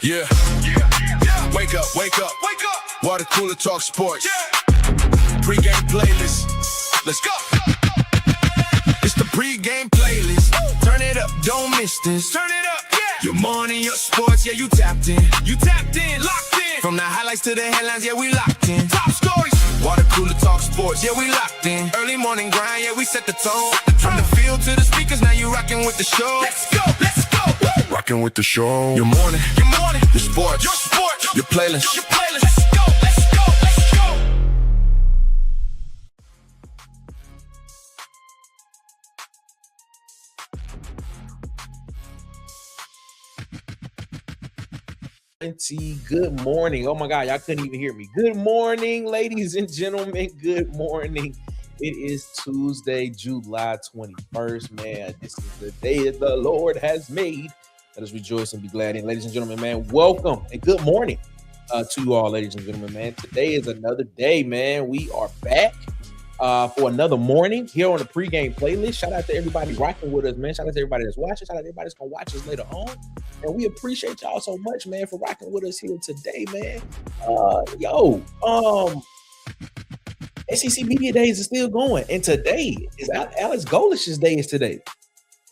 Yeah. Wake up, wake up, wake up. Water cooler talk sports. Pregame playlist. Let's go. It's the pregame playlist. Turn it up, don't miss this. Turn it up, yeah. Your morning, your sports, yeah, you tapped in. You tapped in, locked in. From the highlights to the headlines, yeah, we locked in. Top stories. Water cooler talk sports, yeah, we locked in. Early morning grind, yeah, we set the tone. From the field to the speakers, now you rocking with the show. Let's go, let's go. Woo. Rocking with the show. Your morning, your sports, your playlist. Your playlist. Let's go, let's go, let's go. Good morning. Oh my God, y'all couldn't even hear me. Good morning, ladies and gentlemen. Good morning. It is Tuesday, July 21st, man. This is the day that the Lord has made. Let us rejoice and be glad in. Ladies and gentlemen, man, welcome and good morning to you all, ladies and gentlemen, man. Today is another day, man. We are back for another morning here on the pregame playlist. Shout out to everybody rocking with us, man. Shout out to everybody that's watching. Shout out to everybody that's going to watch us later on. And we appreciate y'all so much, man, for rocking with us here today, man. SEC Media Days is still going. And today is Alex Golesh's day is today.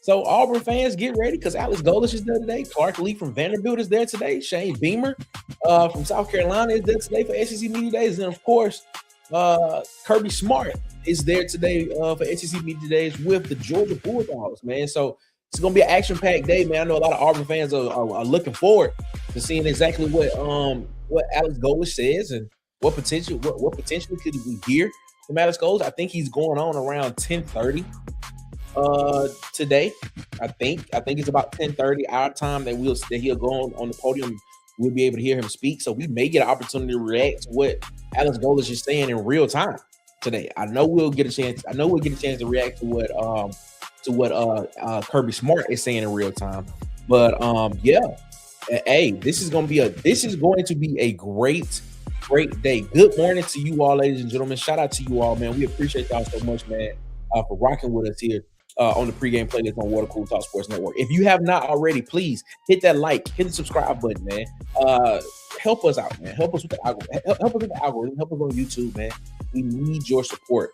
So Auburn fans, get ready because Alex Golesh is there today. Clark Lee from Vanderbilt is there today. Shane Beamer from South Carolina is there today for SEC Media Days. And, of course, Kirby Smart is there today for SEC Media Days with the Georgia Bulldogs, man. So it's going to be an action-packed day, man. I know a lot of Auburn fans are looking forward to seeing exactly what Alex Golesh says and what potentially could we hear from Alex Golesh. I think he's going on around 10:30 today. I think it's about 10:30 our time that he'll go on the podium. We'll be able to hear him speak. So we may get an opportunity to react to what Alex Golesh is saying in real time today. I know we'll get a chance to react to what Kirby Smart is saying in real time. But hey, this is going to be a great day. Good morning to you all, ladies and gentlemen. Shout out to you all, man. We appreciate y'all so much, man, for rocking with us here on the pregame playlist on Water Cool Talk Sports Network. If you have not already, please hit that like, hit the subscribe button, man. Help us out, man. Help us with the algorithm. Help us with the algorithm. Help us on YouTube, man. We need your support.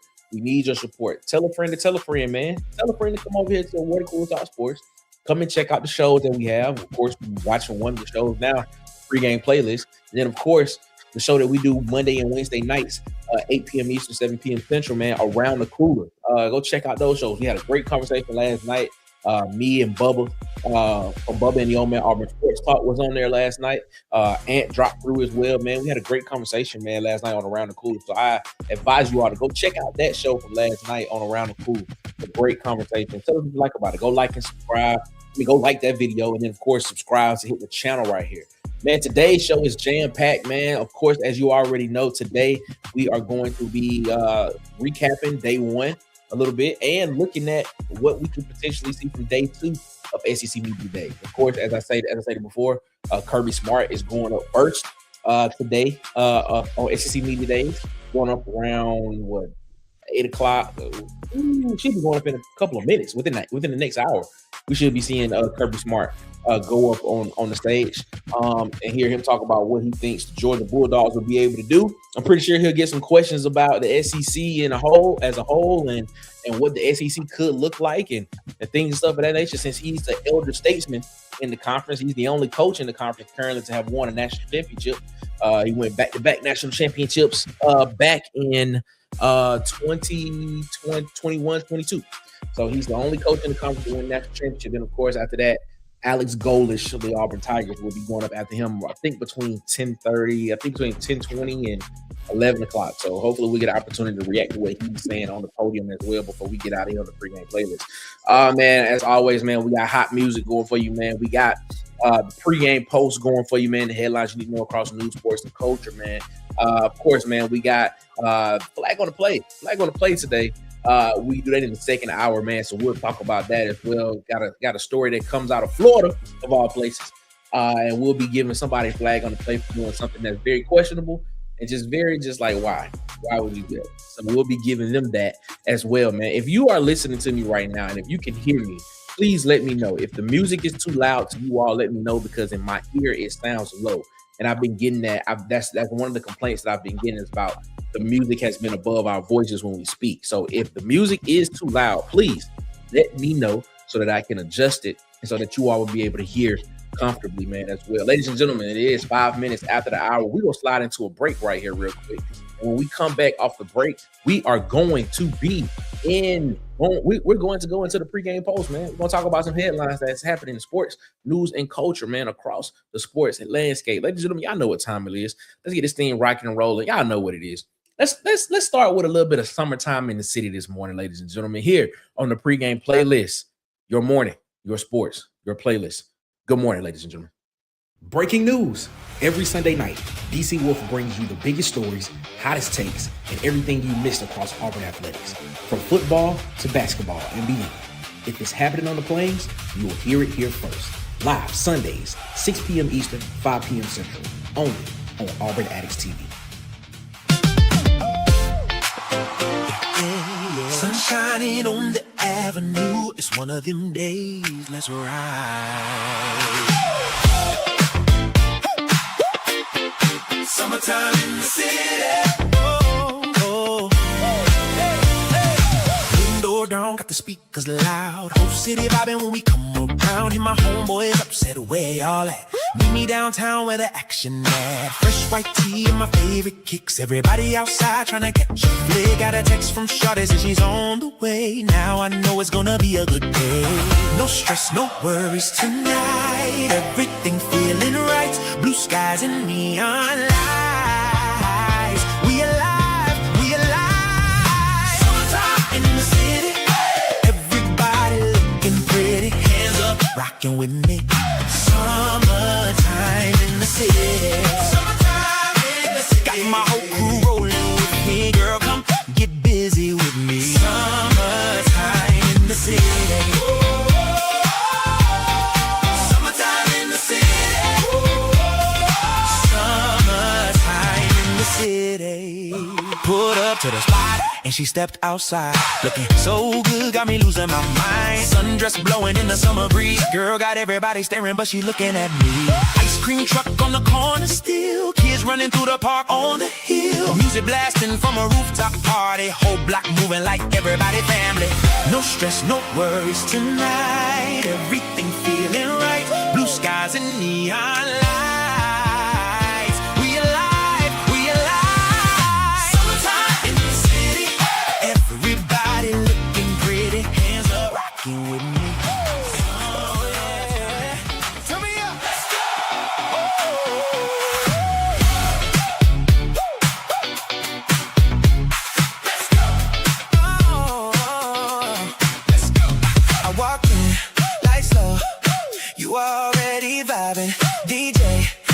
Tell a friend to tell a friend, man. Tell a friend to come over here to Water Cool Talk Sports. Come and check out the shows that we have. Of course, we're watching one of the shows now, pregame playlist. And then, of course, the show that we do Monday and Wednesday nights, 8 p.m. Eastern, 7 p.m. Central, man, around the cooler. Go check out those shows. We had a great conversation last night. Me and Bubba from Bubba and the Old Man Auburn Sports Talk was on there last night. Ant dropped through as well, man. We had a great conversation, man, last night on Around the Cooler. So I advise you all to go check out that show from last night on Around the Cooler. It's a great conversation. Tell us what you like about it. Go like and subscribe. Go like that video, and then, of course, subscribe to hit the channel right here. Man, today's show is jam-packed, man. Of course, as you already know, today we are going to be recapping day one a little bit and looking at what we could potentially see from day two of SEC Media Day. Of course, as I said before, Kirby Smart is going up first today on SEC Media Days, going up around 8 o'clock. She'll be going up in a couple of minutes within the next hour. We should be seeing Kirby Smart go up on the stage and hear him talk about what he thinks the Georgia Bulldogs will be able to do. I'm pretty sure he'll get some questions about the SEC as a whole and what the SEC could look like and things and stuff of that nature. Since he's the elder statesman in the conference, he's the only coach in the conference currently to have won a national championship. He went back-to-back national championships back in 2021, 22. So he's the only coach in the conference to win national championship. And of course, after that, Alex Golesh of the Auburn Tigers will be going up after him, I think between 10:20 and 11 o'clock. So hopefully we get an opportunity to react to what he's saying on the podium as well before we get out of here on the pregame playlist. Man, as always, man, we got hot music going for you, man. We got the pregame post going for you, man. The headlines you need to know across news, sports, and culture, man. Of course, man, we got flag on the play today. We do that in the second hour, man. So we'll talk about that as well. Got a story that comes out of Florida, of all places, and we'll be giving somebody a flag on the play for doing something that's very questionable and just like why would you do that? So we'll be giving them that as well, man. If you are listening to me right now, and if you can hear me, please let me know. If the music is too loud to you all, let me know, because in my ear it sounds low. And I've been getting that. That's one of the complaints that I've been getting, is about the music has been above our voices when we speak. So if the music is too loud, please let me know so that I can adjust it, and so that you all will be able to hear comfortably, man, as well. Ladies and gentlemen, it is 5 minutes after the hour. We're going to slide into a break right here real quick. And when we come back off the break, we are going to be we're going to go into the pregame post, man. We're going to talk about some headlines that's happening in sports, news, and culture, man, across the sports and landscape. Ladies and gentlemen, y'all know what time it is. Let's get this thing rocking and rolling. Y'all know what it is. Let's start with a little bit of summertime in the city this morning, ladies and gentlemen, here on the pregame playlist. Your morning, your sports, your playlist. Good morning, ladies and gentlemen. Breaking news. Every Sunday night, DC Wolf brings you the biggest stories, hottest takes, and everything you missed across Auburn athletics, from football to basketball and beyond. If it's happening on the plains, you will hear it here first. Live Sundays, 6 p.m. Eastern, 5 p.m. Central, only on Auburn Addicts TV. Sun shining on the avenue. It's one of them days. Let's ride. Summertime in the city. Oh. Window down, got the speakers loud. Whole city vibing when we come around. Hear my homeboys upset, where y'all at? Meet me downtown where the action at. Fresh white tea and my favorite kicks. Everybody outside trying to catch a flick. Got a text from Shawty, says she's on the way. Now I know it's gonna be a good day. No stress, no worries tonight. Everything feeling right. Blue skies and neon lights. We alive, we alive. Summertime in the city. Everybody looking pretty. Hands up, rocking with me. Summertime in the city. Summertime in the city. Got my whole crew rolling with me. Girl, come get busy with me. Summertime in the city. Summertime in the city. Summertime in the city. Pulled up to the spot and she stepped outside, looking so good, got me losing my mind. Sundress blowing in the summer breeze. Girl got everybody staring, but she looking at me. Ice cream truck on the corner still. Kids running through the park on the hill. Music blasting from a rooftop party. Whole block moving like everybody family. No stress, no worries tonight. Everything feeling right. Blue skies and neon lights. We alive, we alive. Summertime in the city. Everybody looking pretty. Hands up, rocking with me. Oh yeah. Turn me up. Let's go. Let's go. Oh. Let's go. I walk in, lights low. You already vibing. DJ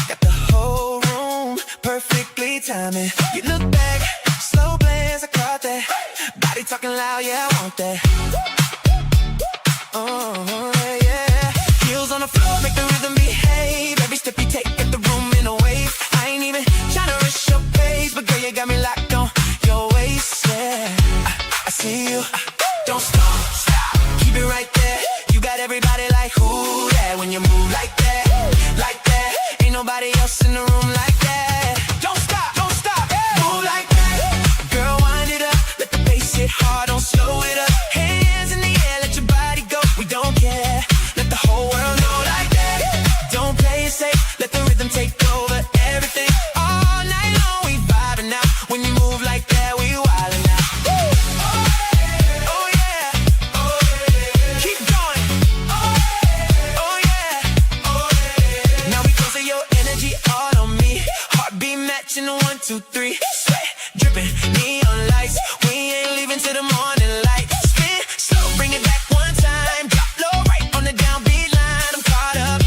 got the whole room perfectly timing. You look back, slow glance, I caught that. Body talking loud, yeah, I want that. Oh, yeah. Heels on the floor, make the rhythm behave. Every step you take, get the room in a wave. I ain't even trying to rush your pace, but girl, you got me locked on your waist, yeah. I see you. Don't stop. Keep it right there. You got everybody like, who that? When you move like that, ain't nobody else in the room like that. Don't stop, move like that. Girl, wind it up, let the bass hit hard, don't slow it up. Hands in the air, let your body go. We don't care, let the whole world know like that. Don't play it safe, let the rhythm take over everything. All night long we vibing out. When you move like that, we wildin' out. Oh yeah, keep going. Oh yeah, now we close your energy all on me. Heartbeat matching 1, 2, 3. Sweat dripping, neon lights. We ain't leaving till the morning light. Spin slow, bring it back one time. Drop low right on the downbeat line. I'm caught up,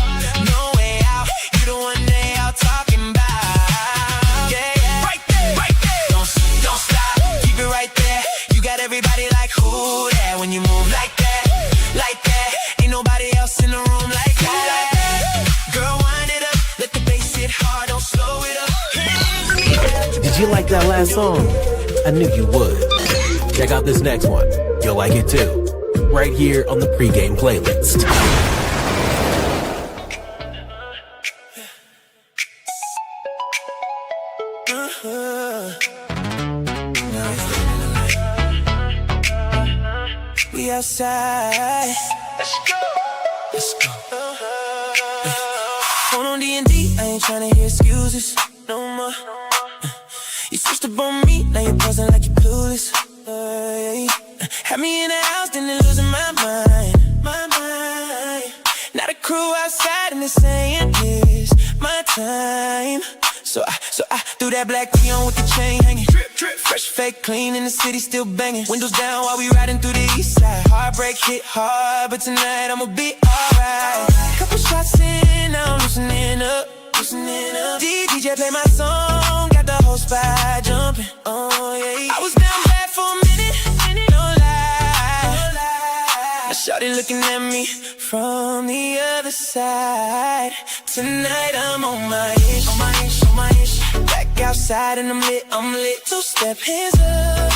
no way out. You the one they all talking about. Yeah. Right there. Don't stop, keep it right there. You got everybody like, who that? When you move like that, ain't nobody else in the room like that. Girl, wind it up, let the bass hit hard, don't slow it up. Did you like that last song? I knew you would. Check out this next one. You'll like it too. right here on the Pregame playlist. We outside. Let's go. Let's go. Phone on D&D, I ain't tryna hear excuses no more. You switched up on me, now you're posing like you're clueless. Had me in the house, then losing my mind. My mind. Now the crew outside and they're saying it's my time. So I threw that black tee on with the chain hanging. Drip, drip, fresh, fake, clean, in the city still banging. Windows down while we riding through the east side. Heartbreak hit hard, but tonight I'ma be alright. Couple shots in, now I'm loosening up. DJ play my song, got the whole spot jumping. Oh yeah, I was down bad for a minute, no lie. Now shawty looking at me from the other side. Tonight I'm on my ish, on my ish, on my ish. Back outside and I'm lit. Two-step hands up.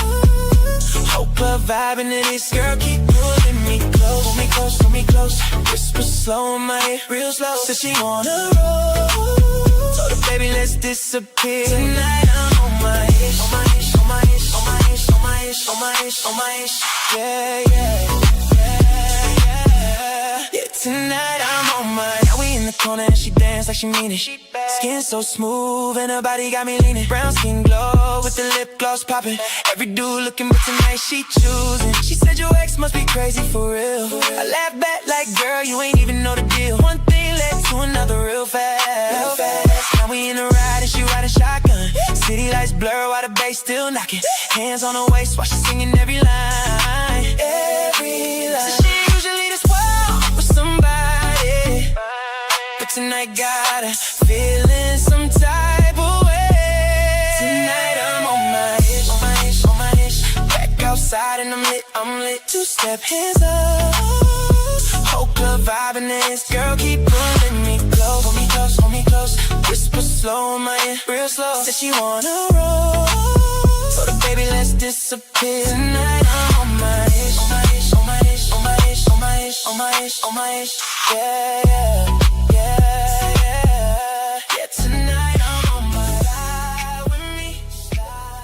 Whole club vibing to this. Girl keep pulling me close, pull me close, pull me close. Whisper slow in my ear, real slow. Said she wanna roll. Told her baby let's disappear. Tonight I'm on my ish, on my ish, on my ish, on my ish, on my ish, on my ish, on my ish. Yeah, yeah. Tonight I'm on my. Now we in the corner and she dance like she mean it. Skin so smooth and her body got me leaning. Brown skin glow with the lip gloss popping. Every dude looking, but tonight she choosing. She said your ex must be crazy for real. I laugh back like girl, you ain't even know the deal. One thing led to another real fast. Now we in the ride and she riding shotgun. City lights blur while the bass still knocking. Hands on her waist while she singing every line. Every line. So she usually this wild with somebody, but tonight got her feeling some type of way. Tonight I'm on my ish, on my ish, on my ish. Back outside and I'm lit. Two-step hands up. Whole club vibing this. Girl keep pulling me close, pull me close, hold me close. Whisper slow in my ear, real slow. Said she wanna roll. Told her baby let's disappear. Tonight I'm on my ish, on my ish, on my ish, on my ish, on my ish, on my ish, on my ish. Yeah, yeah, yeah, yeah. Yeah, tonight I'm on my ride with me.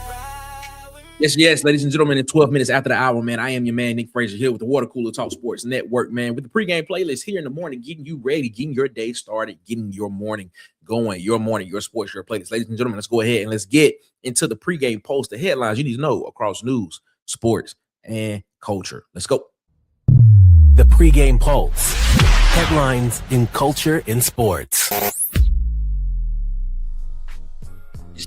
Ride with me. Yes, ladies and gentlemen, in 12 minutes after the hour, man, I am your man, Nick Frazier, here with the Water Cooler Talk Sports Network, man, with the pregame playlist here in the morning, getting you ready, getting your day started, getting your morning going, your morning, your sports, your playlist. Ladies and gentlemen, let's go ahead and let's get into the pregame post, the headlines you need to know across news, sports, and culture. Let's go. The Pregame Pulse. Headlines in culture and sports.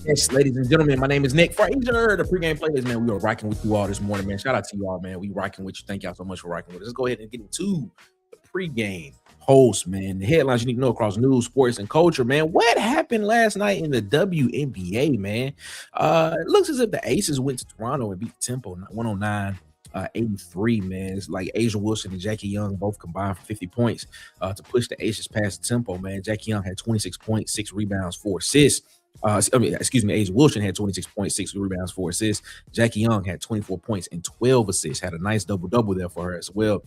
Yes, ladies and gentlemen, my name is Nick Frazier, the pregame playlist, man. We are rocking with you all this morning, man. Shout out to you all, man. We rocking with you. Thank y'all so much for rocking with us. Let's go ahead and get into the pregame post, man. The headlines you need to know across news, sports, and culture, man. What happened last night in the WNBA, man? It looks as if the Aces went to Toronto and beat Temple 109-83, man. It's like Asia Wilson and Jackie Young both combined for 50 points to push the Aces past Temple, man. Jackie Young had 26 points, 6 rebounds, 4 assists. Asia Wilson had 26 points, 6 rebounds, 4 assists. Jackie Young had 24 points and 12 assists. Had a nice double-double there for her as well.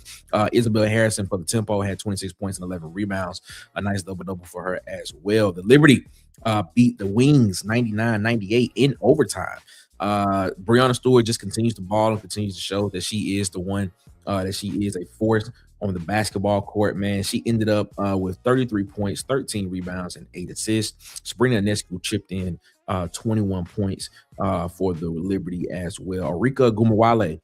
Isabel Harrison for the Tempo had 26 points and 11 rebounds. A nice double-double for her as well. The Liberty beat the Wings 99-98 in overtime. Breanna Stewart just continues to ball and continues to show that she is the one, that she is a force on the basketball court, man. She ended up with 33 points, 13 rebounds, and 8 assists. Sabrina Ionescu chipped in 21 points for the Liberty as well. Arika Gumawale,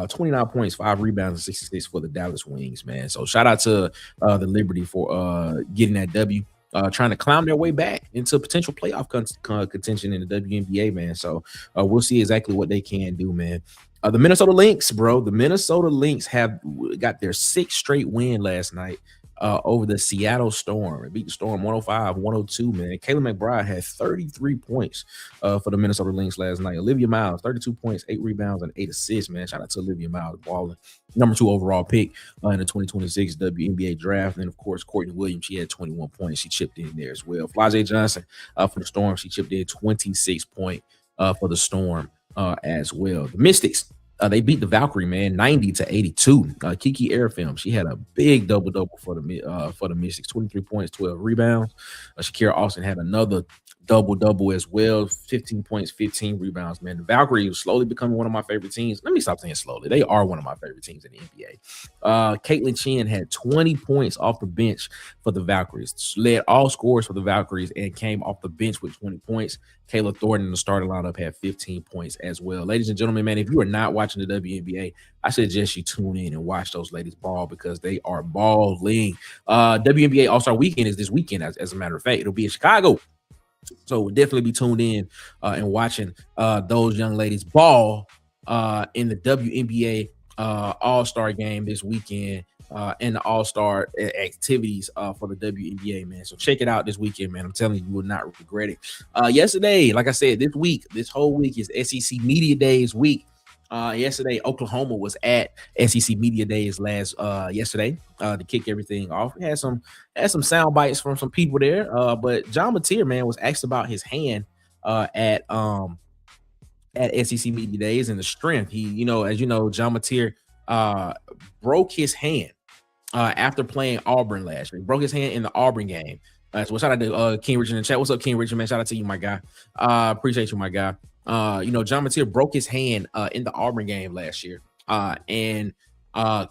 29 points, 5 rebounds, and 6 assists for the Dallas Wings, man. So shout out to the Liberty for getting that W. Trying to climb their way back into potential playoff contention in the WNBA, man. So we'll see exactly what they can do, man. The Minnesota Lynx, bro. The Minnesota Lynx have got their 6th straight win last night over the Seattle Storm. It beat the Storm 105-102, man. Kayla McBride had 33 points for the Minnesota Lynx last night. Olivia Miles, 32 points, 8 rebounds, and 8 assists, man. Shout out to Olivia Miles, balling. Number 2 overall pick in the 2026 WNBA draft. And, of course, Courtney Williams, she had 21 points. She chipped in there as well. Flajay Johnson for the Storm, she chipped in 26 points for the Storm as well. The Mystics They beat the Valkyrie, man, 90-82. Kiki Airfilm, she had a big double-double for the Mystics, 23 points, 12 rebounds. Shakira Austin had another double-double as well, 15 points, 15 rebounds, man. The Valkyrie is slowly becoming one of my favorite teams. Let me stop saying slowly. They are one of my favorite teams in the NBA. Caitlin Chen had 20 points off the bench for the Valkyries, led all scores for the Valkyries, and came off the bench with 20 points. Kayla Thornton in the starting lineup had 15 points as well. Ladies and gentlemen, man, if you are not watching the WNBA, I suggest you tune in and watch those ladies ball because they are balling. WNBA All-Star Weekend is this weekend, as a matter of fact. It'll be in Chicago. So we'll definitely be tuned in and watching those young ladies ball in the WNBA All-Star game this weekend and the All-Star activities for the WNBA, man. So check it out this weekend, man. I'm telling you, you will not regret it. Yesterday, like I said, this whole week is SEC Media Days week. Yesterday, Oklahoma was at SEC Media Days yesterday to kick everything off. We had some sound bites from some people there, but John Mateer, man, was asked about his hand at SEC Media Days and the strength. He, as you know, John Mateer broke his hand after playing Auburn last year. He broke his hand in the Auburn game. So shout out to King Richard in the chat. What's up, King Richard, man? Shout out to you, my guy. Appreciate you, my guy. John Mateer broke his hand in the Auburn game last year and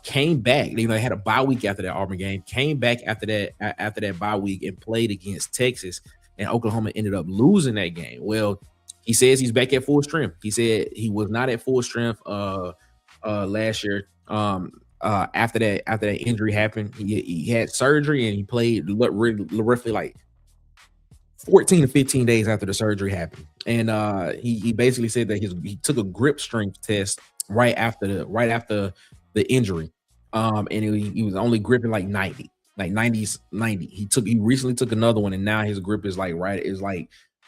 came back. They had a bye week after that Auburn game, came back after that bye week and played against Texas, and Oklahoma ended up losing that game. Well, he says he's back at full strength. He said he was not at full strength last year. After that injury happened, he had surgery and he played roughly like 14 to 15 days after the surgery happened. And he basically said that he took a grip strength test right after the injury. And he was only gripping like 90. He recently took another one, and now his grip is like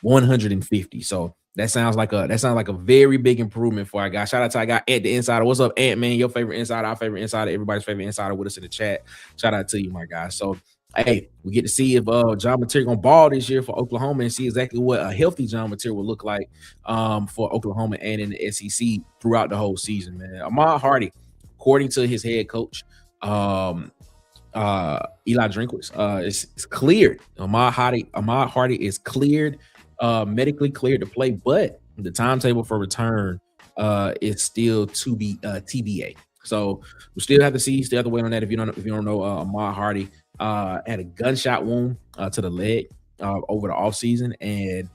150. So that sounds like a very big improvement for our guy. Shout out to our guy Ant the Insider. What's up, Ant, man? Your favorite insider, our favorite insider, everybody's favorite insider with us in the chat. Shout out to you, my guy. So hey, we get to see if John Mateer gonna ball this year for Oklahoma and see exactly what a healthy John Mateer will look like for Oklahoma and in the SEC throughout the whole season, man. Ahmad Hardy, according to his head coach, Eli Drinkwitz, is cleared. Ahmad Hardy is cleared, medically cleared to play, but the timetable for return is still to be TBA. So we still have to see. Still have to wait on that. If you don't know, Ahmad Hardy had a gunshot wound to the leg over the offseason, and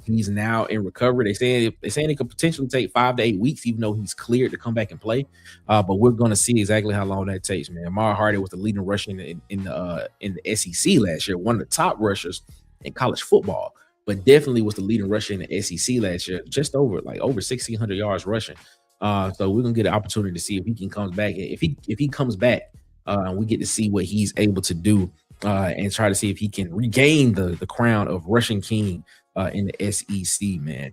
he's now in recovery. They're saying it could potentially take 5 to 8 weeks, even though he's cleared to come back and play. But we're going to see exactly how long that takes, man. Ahmad Hardy was the leading rusher in the SEC last year, one of the top rushers in college football, but definitely was the leading rusher in the SEC last year, just over 1,600 yards rushing. So we're gonna get an opportunity to see if he can come back. If he comes back, we get to see what he's able to do and try to see if he can regain the crown of rushing king in the SEC, man.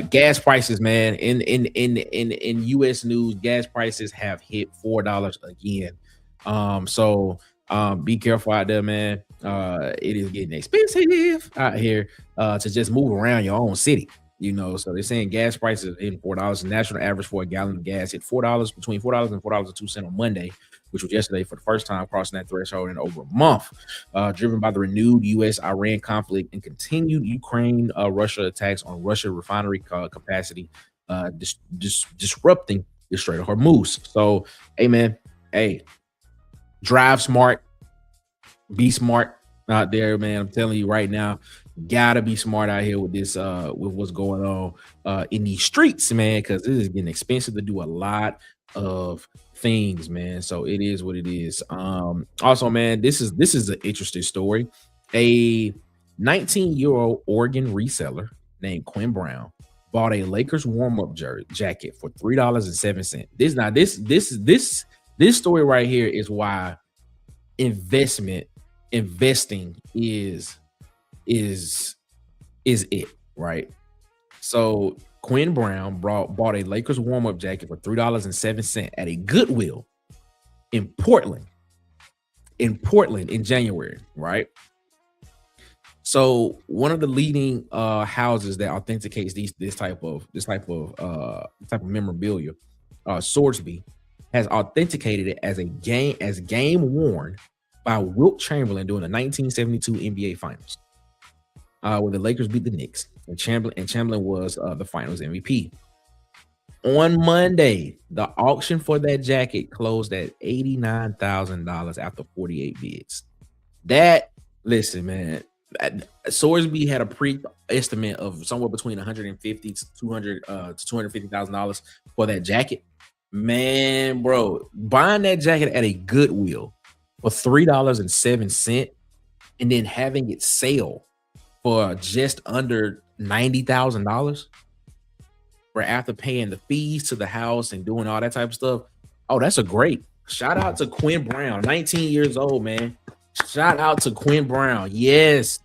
Gas prices, man, in US news, gas prices have hit $4 again. So be careful out there, man. It is getting expensive out here to just move around your own city. So they're saying gas prices in $4. The national average for a gallon of gas hit $4, between $4 and $4.02 on Monday, which was yesterday for the first time crossing that threshold in over a month, driven by the renewed U.S.-Iran conflict and continued Ukraine-Russia attacks on Russia refinery capacity, disrupting the Strait of Hormuz. So, hey, man, drive smart, be smart out there, man. I'm telling you right now, gotta be smart out here with this with what's going on in these streets, man, because it is getting expensive to do a lot of things, man. So it is what it is. Also, man, this is an interesting story. A 19-year-old Oregon reseller named Quinn Brown bought a Lakers warm-up jacket for $3.07. This story right here is why investing is it, right? So Quinn Brown bought a Lakers warm-up jacket for $3.07 at a Goodwill in Portland in January, right? So one of the leading houses that authenticates this type of memorabilia Sorsby, has authenticated it as game worn by Wilt Chamberlain during the 1972 NBA Finals, where the Lakers beat the Knicks, and Chamberlain was the Finals MVP. On Monday, the auction for that jacket closed at $89,000 after 48 bids. Listen, man, Sorsby had a pre-estimate of somewhere between $150,000 to $250,000 for that jacket. Man, bro, buying that jacket at a Goodwill for $3.07 and then having it sell for just under $90,000, where after paying the fees to the house and doing all that type of stuff. Oh, that's a great shout out to Quinn Brown, 19 years old, man. Shout out to Quinn Brown. Yes,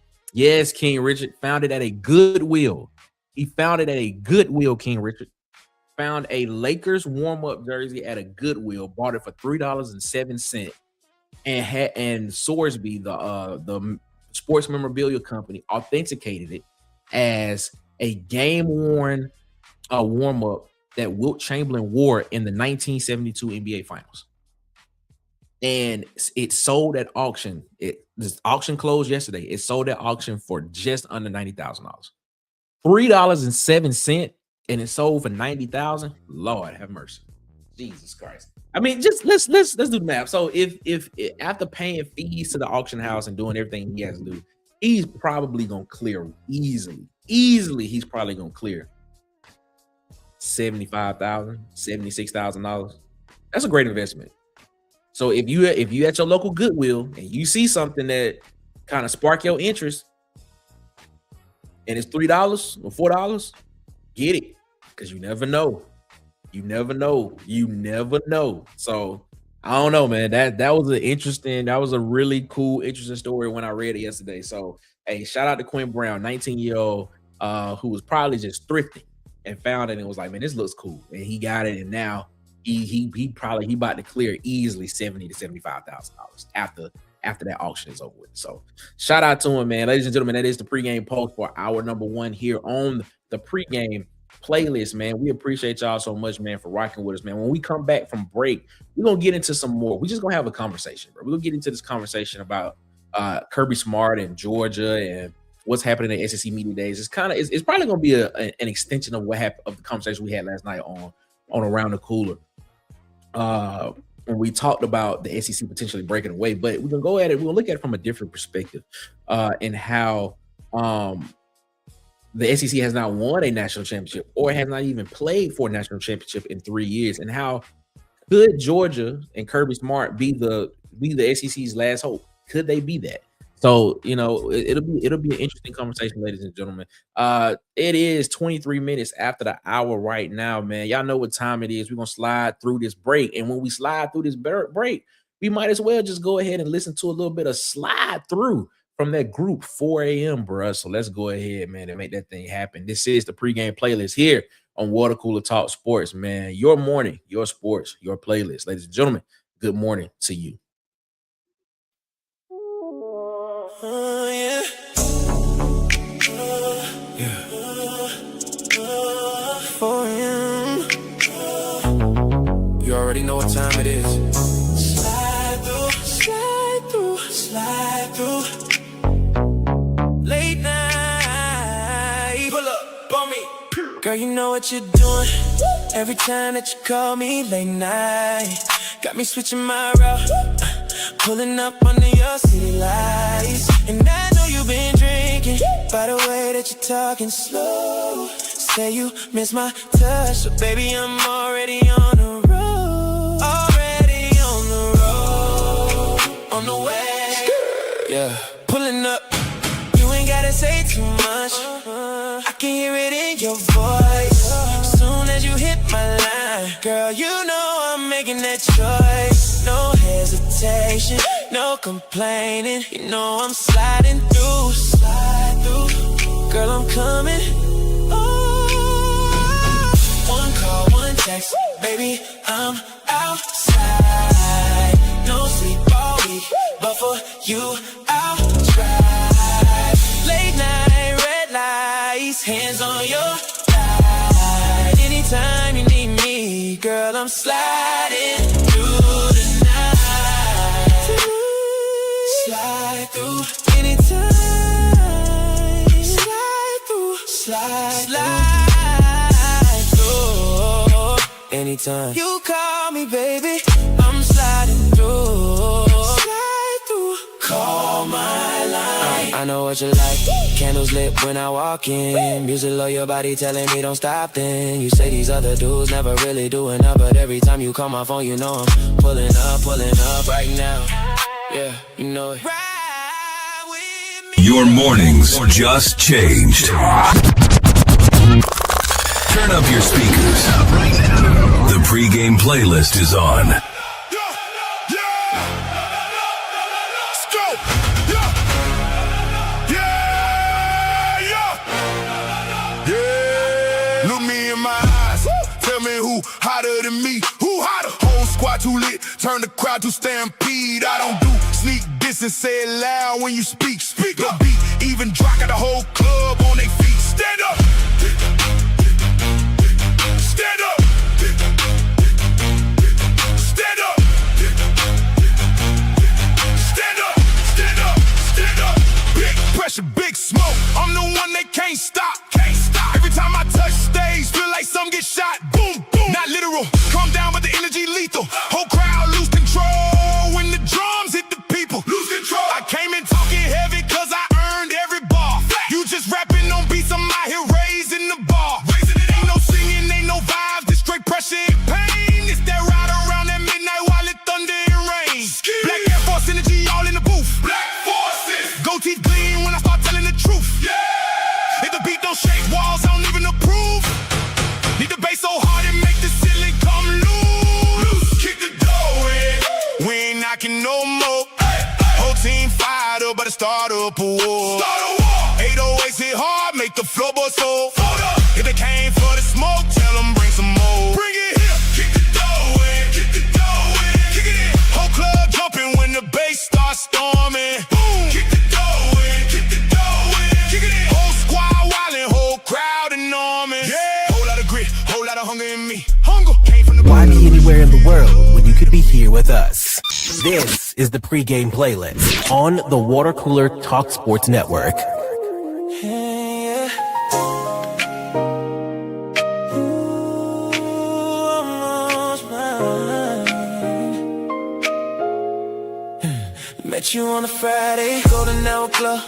King Richard found it at a Goodwill. He found it at a Goodwill, King Richard. Found a Lakers warm-up jersey at a Goodwill, bought it for $3.07, and Sorsby, the sports memorabilia company, authenticated it as a game-worn warm-up that Wilt Chamberlain wore in the 1972 NBA Finals. And it sold at auction. This auction closed yesterday. It sold at auction for just under $90,000. $3.07, and it sold for $90,000. Lord have mercy. Jesus Christ. I mean, just let's do the math. So if after paying fees to the auction house and doing everything he has to do, he's probably gonna clear easily. He's probably gonna clear $75,000, $76,000. That's a great investment. So if you at your local Goodwill and you see something that kind of spark your interest and it's $3 or $4, get it, because you never know. You never know. So I don't know, man. That was a really cool, interesting story when I read it yesterday. So hey, shout out to Quinn Brown, 19-year-old, who was probably just thrifting and found it and was like, man, this looks cool. And he got it, and now he about to clear easily $70,000 to $75,000 after that auction is over with. So shout out to him, man. Ladies and gentlemen, that is the pregame post for hour number 1 here on the pregame playlist, man. We appreciate y'all so much, man, for rocking with us, man. When we come back from break, we're gonna get into some more. We're just gonna have a conversation, bro. We're gonna get into this conversation about Kirby Smart and Georgia and what's happening in SEC Media Days. It's probably gonna be an extension of what happened of the conversation we had last night on Around the Cooler. When we talked about the SEC potentially breaking away, but we're gonna go at it. We're gonna look at it from a different perspective, and how the SEC has not won a national championship or has not even played for a national championship in 3 years, and how could Georgia and Kirby Smart be the SEC's last hope? Could they be that? So, you know, it'll be an interesting conversation, ladies and gentlemen. It is 23 minutes after the hour right now, man. Y'all know what time it is. We're gonna slide through this break, and when we slide through this break, we might as well just go ahead and listen to a little bit of Slide Through from that group 4 a.m., bro. So let's go ahead, man, and make that thing happen. This is the pregame playlist here on Water Cooler Talk Sports, man. Your morning, your sports, your playlist. Ladies and gentlemen, good morning to you. Yeah. 4 a.m. You already know what time it is. Slide through, slide through, slide through. Late night, pull up on me. Girl, you know what you're doing. Every time that you call me late night, got me switching my route. Pulling up under your city lights, and I know you've been drinking. By the way that you're talking slow, say you miss my touch, so baby I'm already on the road. Already on the road, on the way. Yeah, pulling up, you ain't gotta say too much. I can hear it in your voice. Soon as you hit my line, girl, you know I'm making that choice. No hesitation, no complaining. You know I'm sliding through, slide through. Girl, I'm coming. Oh, one call, one text, baby, I'm outside. No sleep all week, but for you, I'll try. Late night, red lights, hands on your thigh. Anytime you need me, girl, girl, I'm sliding through the night. Slide through anytime. Slide through, slide through anytime. You call me, baby, I'm sliding through. Slide through, call my line. I know what you like. Candles lit when I walk in. Music low, your body telling me don't stop then. You say these other dudes never really doing enough, but every time you call my phone, you know I'm pulling up right now. Yeah, you know it. Ride with me. Your mornings just changed. Turn up your speakers. The pregame playlist is on. Hotter than me, who hotter? Whole squad too lit, turn the crowd to stampede. I don't do sneak diss and say it loud when you speak. Speak up, beat, even drop got the whole club on their feet. Stand up, stand up, stand up, stand up, stand up, stand up. Big pressure, big smoke. I'm the one they can't stop. Every time I touch stage, feel like some get shot. Boom, boom. Not literal. Calm down, but the energy lethal. Whole crowd lose control when the drums hit the people. Lose control. I came in talking heavy cause I earned every bar. You just rapping on beats, I'm out here raising the bar. Ain't no singing, ain't no vibes, just straight pressure and pain. It's that ride around at midnight while it thunder and rain. Black Air Force energy all in the booth. Black Forces. Gold teeth gleam when I start telling the truth. Yeah. If the beat don't shake walls, I don't even approve. Need the bass so hard and make the ceiling come loose. Kick the door in. We ain't knocking no more. Whole team fired up, but it start up a war. 808s hit hard, make the floorboards so. If they came for the smoke, tell them bring some more. Bring it here. Kick the door in. Kick the door in. Kick it in. Whole club jumping when the bass starts storming. Boom. Kick the door in. Kick the door in. Kick it in. Whole squad wildin', whole crowd enormous. Yeah. Whole lot of grit, whole lot of hunger in me. Hunger came from the. Why be anywhere in the world when you could be here with us? This is the pregame playlist on the Water Cooler Talk Sports Network. Yeah. Ooh, almost mine. Met you on a Friday, golden hour club.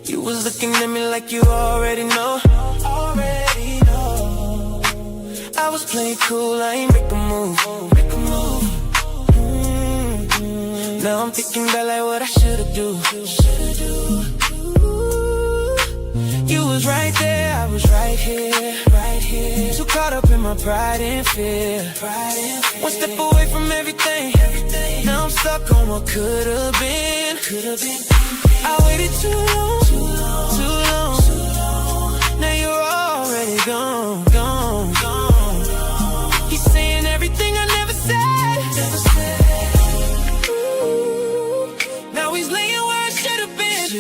You was looking at me like you already know. I was playing cool, I ain't make a move. Now I'm thinking back like what I should've do. You was right there, I was right here. So caught up in my pride and fear. One step away from everything. Now I'm stuck on what could've been. I waited too long. Now you're already gone. He's saying everything I never said. Ooh, now he's laying where I should've been.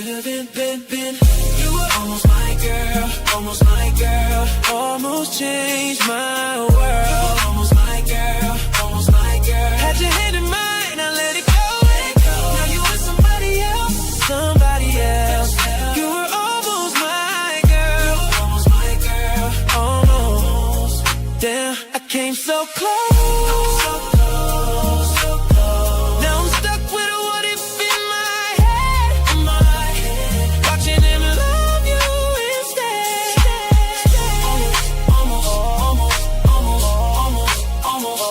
You were almost my girl, almost my girl. Almost changed my world. Almost my girl, almost my girl. Had your hand in mine, I let it go. Now you with somebody else. You were almost my girl. Almost. Damn, I came so close. Now I'm stuck with a what if in my head. Watching him love you instead. Almost.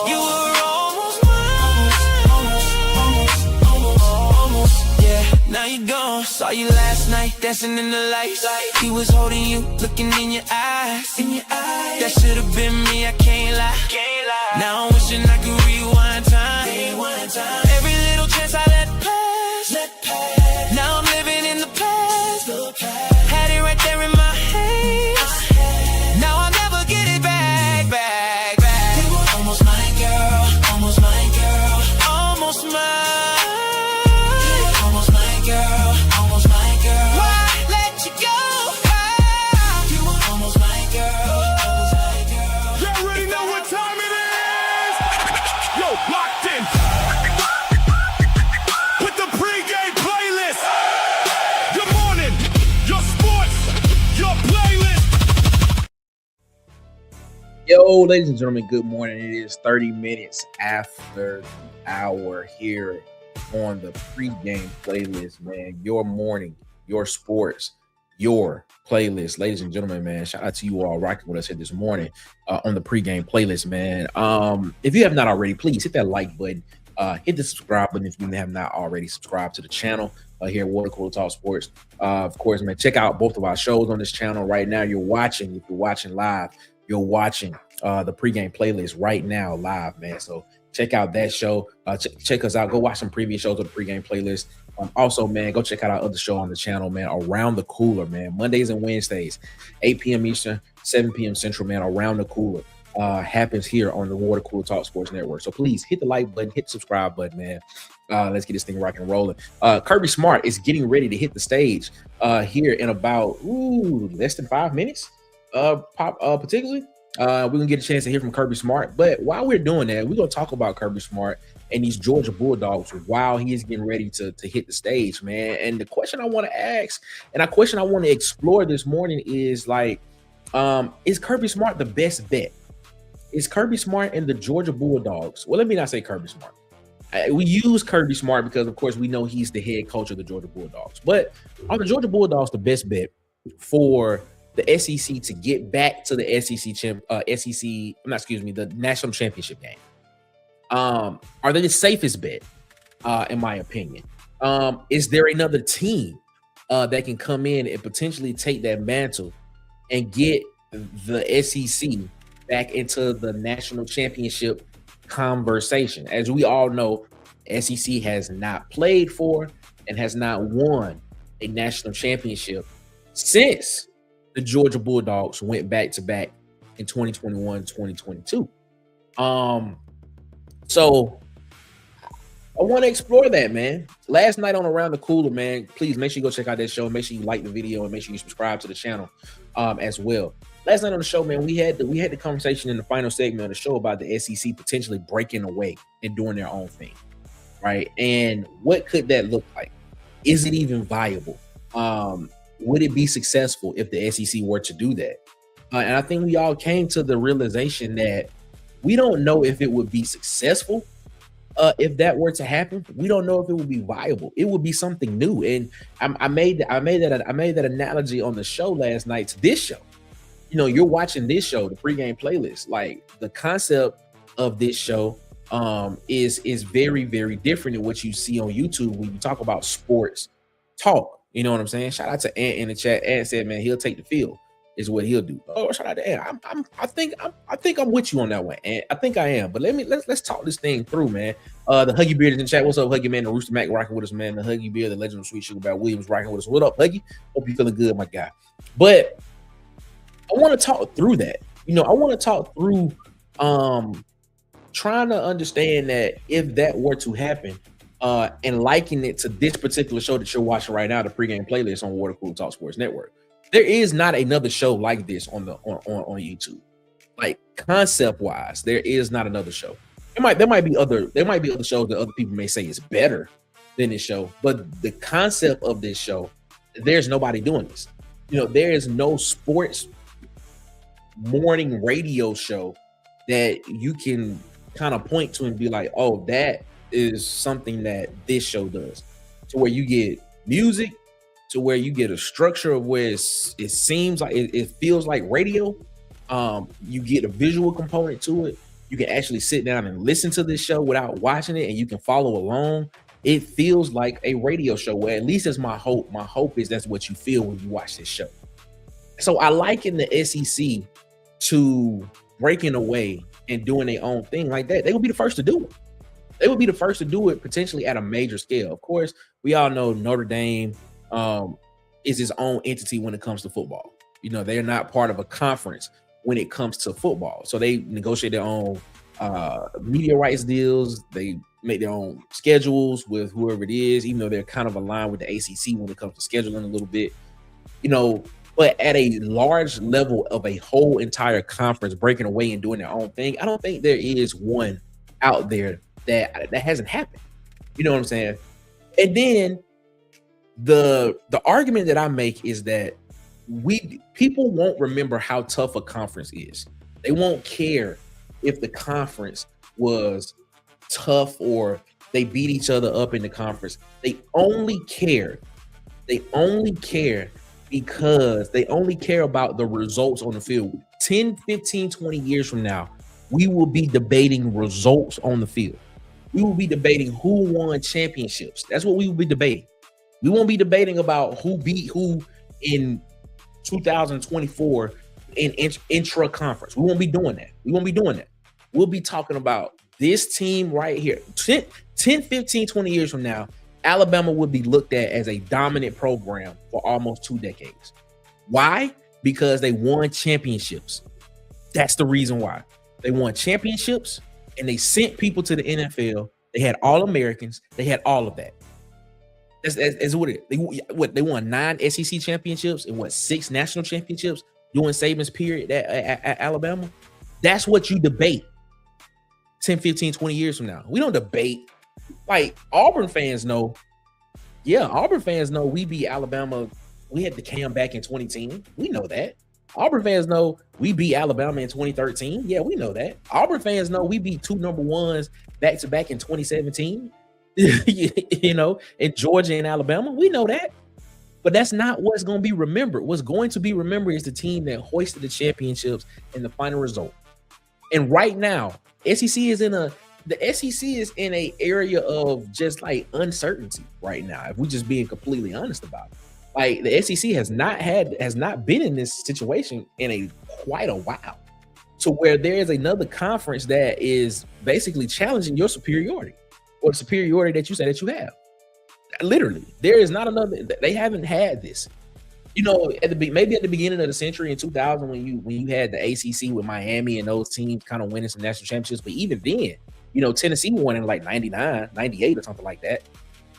You were almost mine. Yeah, now you're gone. Saw you last night, dancing in the lights. He was holding you, looking in your eyes. That should've been me, I can't lie. Now I'm wishing I could rewind time. Every little chance I let pass. Now I'm living in the past. Had it right there in my hands. Now I'll never get it back. You were almost my girl, almost my girl. Almost mine. You were almost my girl, almost my girl. Why let you go? You were almost my girl, almost my girl. Hello, ladies and gentlemen. Good morning. It is 30 minutes after the hour here on the pregame playlist, man. Your morning, your sports, your playlist, ladies and gentlemen, man. Shout out to you all rocking with us here this morning on the pregame playlist, man. If you have not already, please hit that like button. Hit the subscribe button if you have not already subscribed to the channel here at Water Cooler Talk Sports. Of course, man, check out both of our shows on this channel right now. If you're watching live, you're watching the pregame playlist right now live, man. So check out that show. Check us out. Go watch some previous shows of the pregame playlist. Also, man, go check out our other show on the channel, man, Around the Cooler, man. Mondays and Wednesdays, 8 p.m. Eastern, 7 p.m. Central, man. Around the Cooler happens here on the Water Cooler Talk Sports Network. So please hit the like button, hit the subscribe button, man. Let's get this thing rocking and rolling. Kirby Smart is getting ready to hit the stage here in about less than 5 minutes. Particularly, we're gonna get a chance to hear from Kirby Smart. But while we're doing that, we're gonna talk about Kirby Smart and these Georgia Bulldogs while he is getting ready to hit the stage, man. And the question I want to ask, and a question I want to explore this morning is like, is Kirby Smart the best bet? Is Kirby Smart and the Georgia Bulldogs? Well, let me not say Kirby Smart. We use Kirby Smart because, of course, we know he's the head coach of the Georgia Bulldogs. But are the Georgia Bulldogs the best bet for the SEC to get back to the the national championship game? Are they the safest bet, in my opinion? Is there another team that can come in and potentially take that mantle and get the SEC back into the national championship conversation? As we all know, SEC has not played for and has not won a national championship since the Georgia Bulldogs went back-to-back in 2021, 2022. So I want to explore that, man. Last night on Around the Cooler, man, please make sure you go check out that show. Make sure you like the video and make sure you subscribe to the channel as well. Last night on the show, man, we had the conversation in the final segment of the show about the SEC potentially breaking away and doing their own thing, right? And what could that look like? Is it even viable? Would it be successful if the SEC were to do that? And I think we all came to the realization that we don't know if it would be successful. If that were to happen, we don't know if it would be viable. It would be something new. And I made that analogy on the show last night to this show. You know, you're watching this show, the pregame playlist. Like, the concept of this show is very, very different than what you see on YouTube when you talk about sports talk. You know what I'm saying? Shout out to Ant in the chat. Ant said, man, he'll take the field is what he'll do. Oh, shout out to Ant. I think I'm with you on that one, Ant. I think I am. But let's talk this thing through, man. The Huggy Beard is in the chat. What's up, Huggy, man? The Rooster Mac rocking with us, man. The Huggy Beard, the legend of Sweet Sugar Bear Williams rocking with us. What up, Huggy? Hope you feeling good, my guy. But I want to talk through that. You know, I want to talk through trying to understand that if that were to happen, and liken it to this particular show that you're watching right now, the pregame playlist on Water Cooler Talk Sports Network. There is not another show like this on YouTube. Like, concept wise, there is not another show. There might be other shows that other people may say is better than this show, but the concept of this show, there's nobody doing this. You know, there is no sports morning radio show that you can kind of point to and be like, oh, that is something that this show does, to where you get music, to where you get a structure of where it seems like it feels like radio. You get a visual component to it. You can actually sit down and listen to this show without watching it, and you can follow along. It feels like a radio show, where at least that's my hope. My hope is that's what you feel when you watch this show. So I liken the SEC to breaking away and doing their own thing like that. They would be the first to do it. They would be the first to do it potentially at a major scale. Of course, we all know Notre Dame is its own entity when it comes to football. You know, they're not part of a conference when it comes to football. So they negotiate their own media rights deals. They make their own schedules with whoever it is, even though they're kind of aligned with the ACC when it comes to scheduling a little bit. You know, but at a large level of a whole entire conference breaking away and doing their own thing, I don't think there is one out there that hasn't happened. You know what I'm saying? And then the argument that I make is that people won't remember how tough a conference is. They won't care if the conference was tough or they beat each other up in the conference. They only care because they only care about the results on the field. 10, 15, 20 years from now, we will be debating results on the field. We will be debating who won championships. That's what we will be debating. We won't be debating about who beat who in 2024 in intra-conference. We won't be doing that. We'll be talking about this team right here. 10, 15, 20 years from now, Alabama would be looked at as a dominant program for almost 2 decades. Why? Because they won championships. That's the reason why. They won championships and they sent people to the NFL. They had All-Americans. They had all of that. That's what it is. They won 9 SEC championships and 6 national championships during Saban's period at Alabama. That's what you debate 10, 15, 20 years from now. We don't debate. Like Auburn fans know. Yeah, Auburn fans know we beat Alabama. We had the Cam back in 2010. We know that. Auburn fans know we beat Alabama in 2013. Yeah, we know that. Auburn fans know we beat 2 number 1s back-to-back in 2017. You know, in Georgia and Alabama. We know that. But that's not what's going to be remembered. What's going to be remembered is the team that hoisted the championships in the final result. And right now, the SEC is in a area of just like uncertainty right now. If we're just being completely honest about it, like the SEC has not been in this situation in quite a while, to where there is another conference that is basically challenging your superiority or the superiority that you say that you have. Literally, there is not another. They haven't had this. You know, maybe at the beginning of the century in 2000, when you had the ACC with Miami and those teams kind of winning some national championships, but even then, you know, Tennessee won in like 99, 98 or something like that.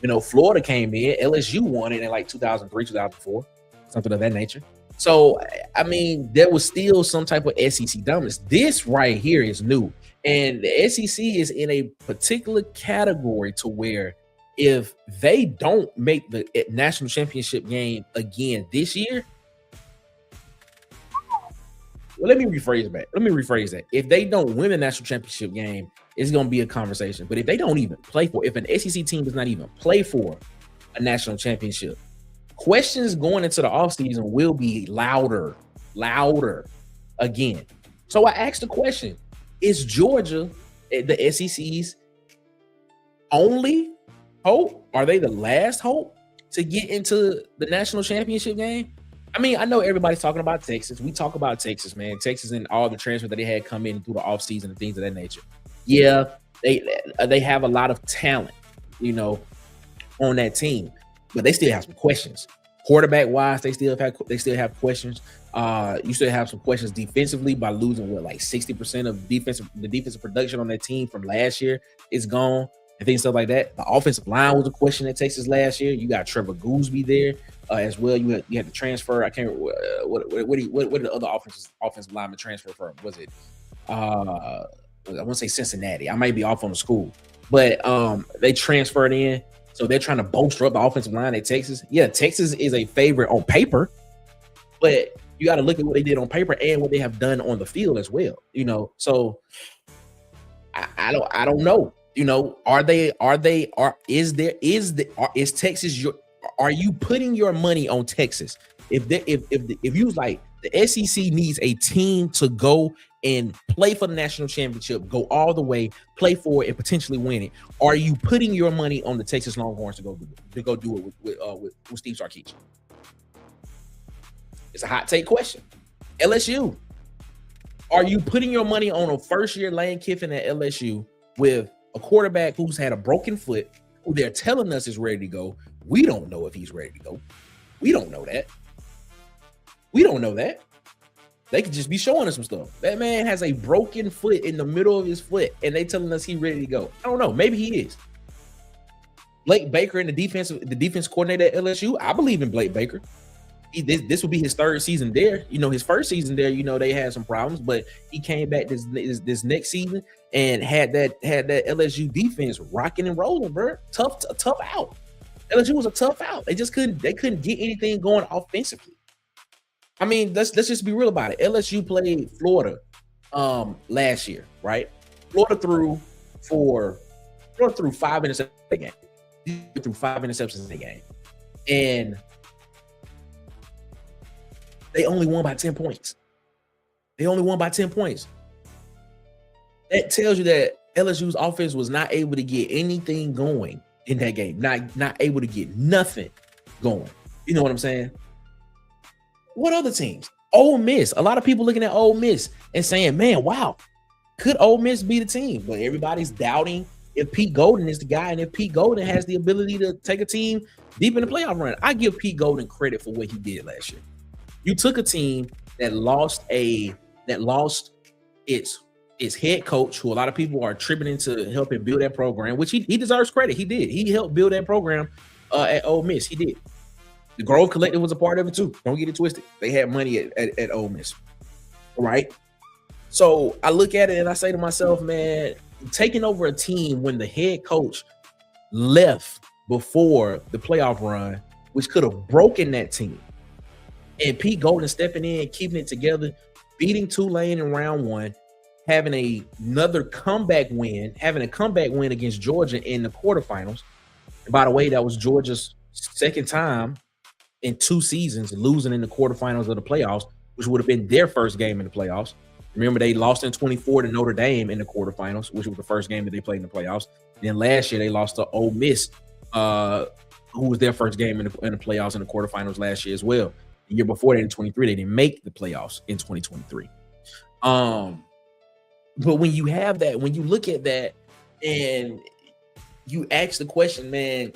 You know, Florida came in, LSU won it in like 2003, 2004, something of that nature. So, I mean, there was still some type of SEC dominance. This right here is new. And the SEC is in a particular category to where if they don't make the national championship game again this year, well, let me rephrase that. If they don't win the national championship game, it's going to be a conversation. But if they don't even play for, if an SEC team does not even play for a national championship, questions going into the offseason will be louder again. So I asked the question, is Georgia the SEC's only hope? Are they the last hope to get into the national championship game? I mean, I know everybody's talking about Texas. We talk about Texas, man. Texas and all the transfers that they had come in through the offseason and things of that nature. Yeah, they have a lot of talent, you know, on that team, but they still have some questions. Quarterback wise, they still have questions. You still have some questions defensively by losing like 60% of the defensive production on that team from last year is gone. And things stuff like that. The offensive line was a question at Texas last year. You got Trevor Goolsby there as well. You had to transfer. I can't remember what did the other offensive lineman transfer from? Was it I want to say Cincinnati. I might be off on the school, but they transferred in, so they're trying to bolster up the offensive line at Texas. Yeah, Texas is a favorite on paper, but you got to look at what they did on paper and what they have done on the field as well. You know, so I don't know. You know, is Texas your? Are you putting your money on Texas? If you was like the SEC needs a team to go and play for the national championship, go all the way, play for it, and potentially win it, are you putting your money on the Texas Longhorns to go do it with Steve Sarkisian? It's a hot take question. LSU, are you putting your money on a first-year Lane Kiffin at LSU with a quarterback who's had a broken foot, who they're telling us is ready to go? We don't know if he's ready to go. We don't know that. They could just be showing us some stuff. That man has a broken foot in the middle of his foot, and they telling us he's ready to go. I don't know. Maybe he is. Blake Baker and the defense coordinator at LSU. I believe in Blake Baker. This will be his 3rd season there. You know, his 1st season there, you know, they had some problems, but he came back this next season and had that LSU defense rocking and rolling, bro. Tough out. LSU was a tough out. They couldn't get anything going offensively. I mean, let's just be real about it. LSU played Florida last year, right? Florida threw 5 interceptions in the game. Threw 5 interceptions in the game. And they only won by 10 points. That tells you that LSU's offense was not able to get anything going in that game. Not able to get nothing going. You know what I'm saying? What other teams? Ole Miss. A lot of people looking at Ole Miss and saying, man, wow, could Ole Miss be the team? But everybody's doubting if Pete Golden is the guy and if Pete Golden has the ability to take a team deep in the playoff run. I give Pete Golden credit for what he did last year. You took a team that lost its head coach, who a lot of people are attributing to helping build that program, which he deserves credit. He did. He helped build that program at Ole Miss. He did. The Grove Collective was a part of it too. Don't get it twisted. They had money at Ole Miss, right? So I look at it and I say to myself, man, taking over a team when the head coach left before the playoff run, which could have broken that team, and Pete Golden stepping in, keeping it together, beating Tulane in round 1, having another comeback win, against Georgia in the quarterfinals. And by the way, that was Georgia's second time in 2 seasons losing in the quarterfinals of the playoffs, which would have been their first game in the playoffs. Remember, they lost in 24 to Notre Dame in the quarterfinals, which was the first game that they played in the playoffs. Then last year they lost to Ole Miss, who was their first game in the playoffs in the quarterfinals last year as well. The year before that, in 23, they didn't make the playoffs in 2023. But when you have that, when you look at that and you ask the question, man,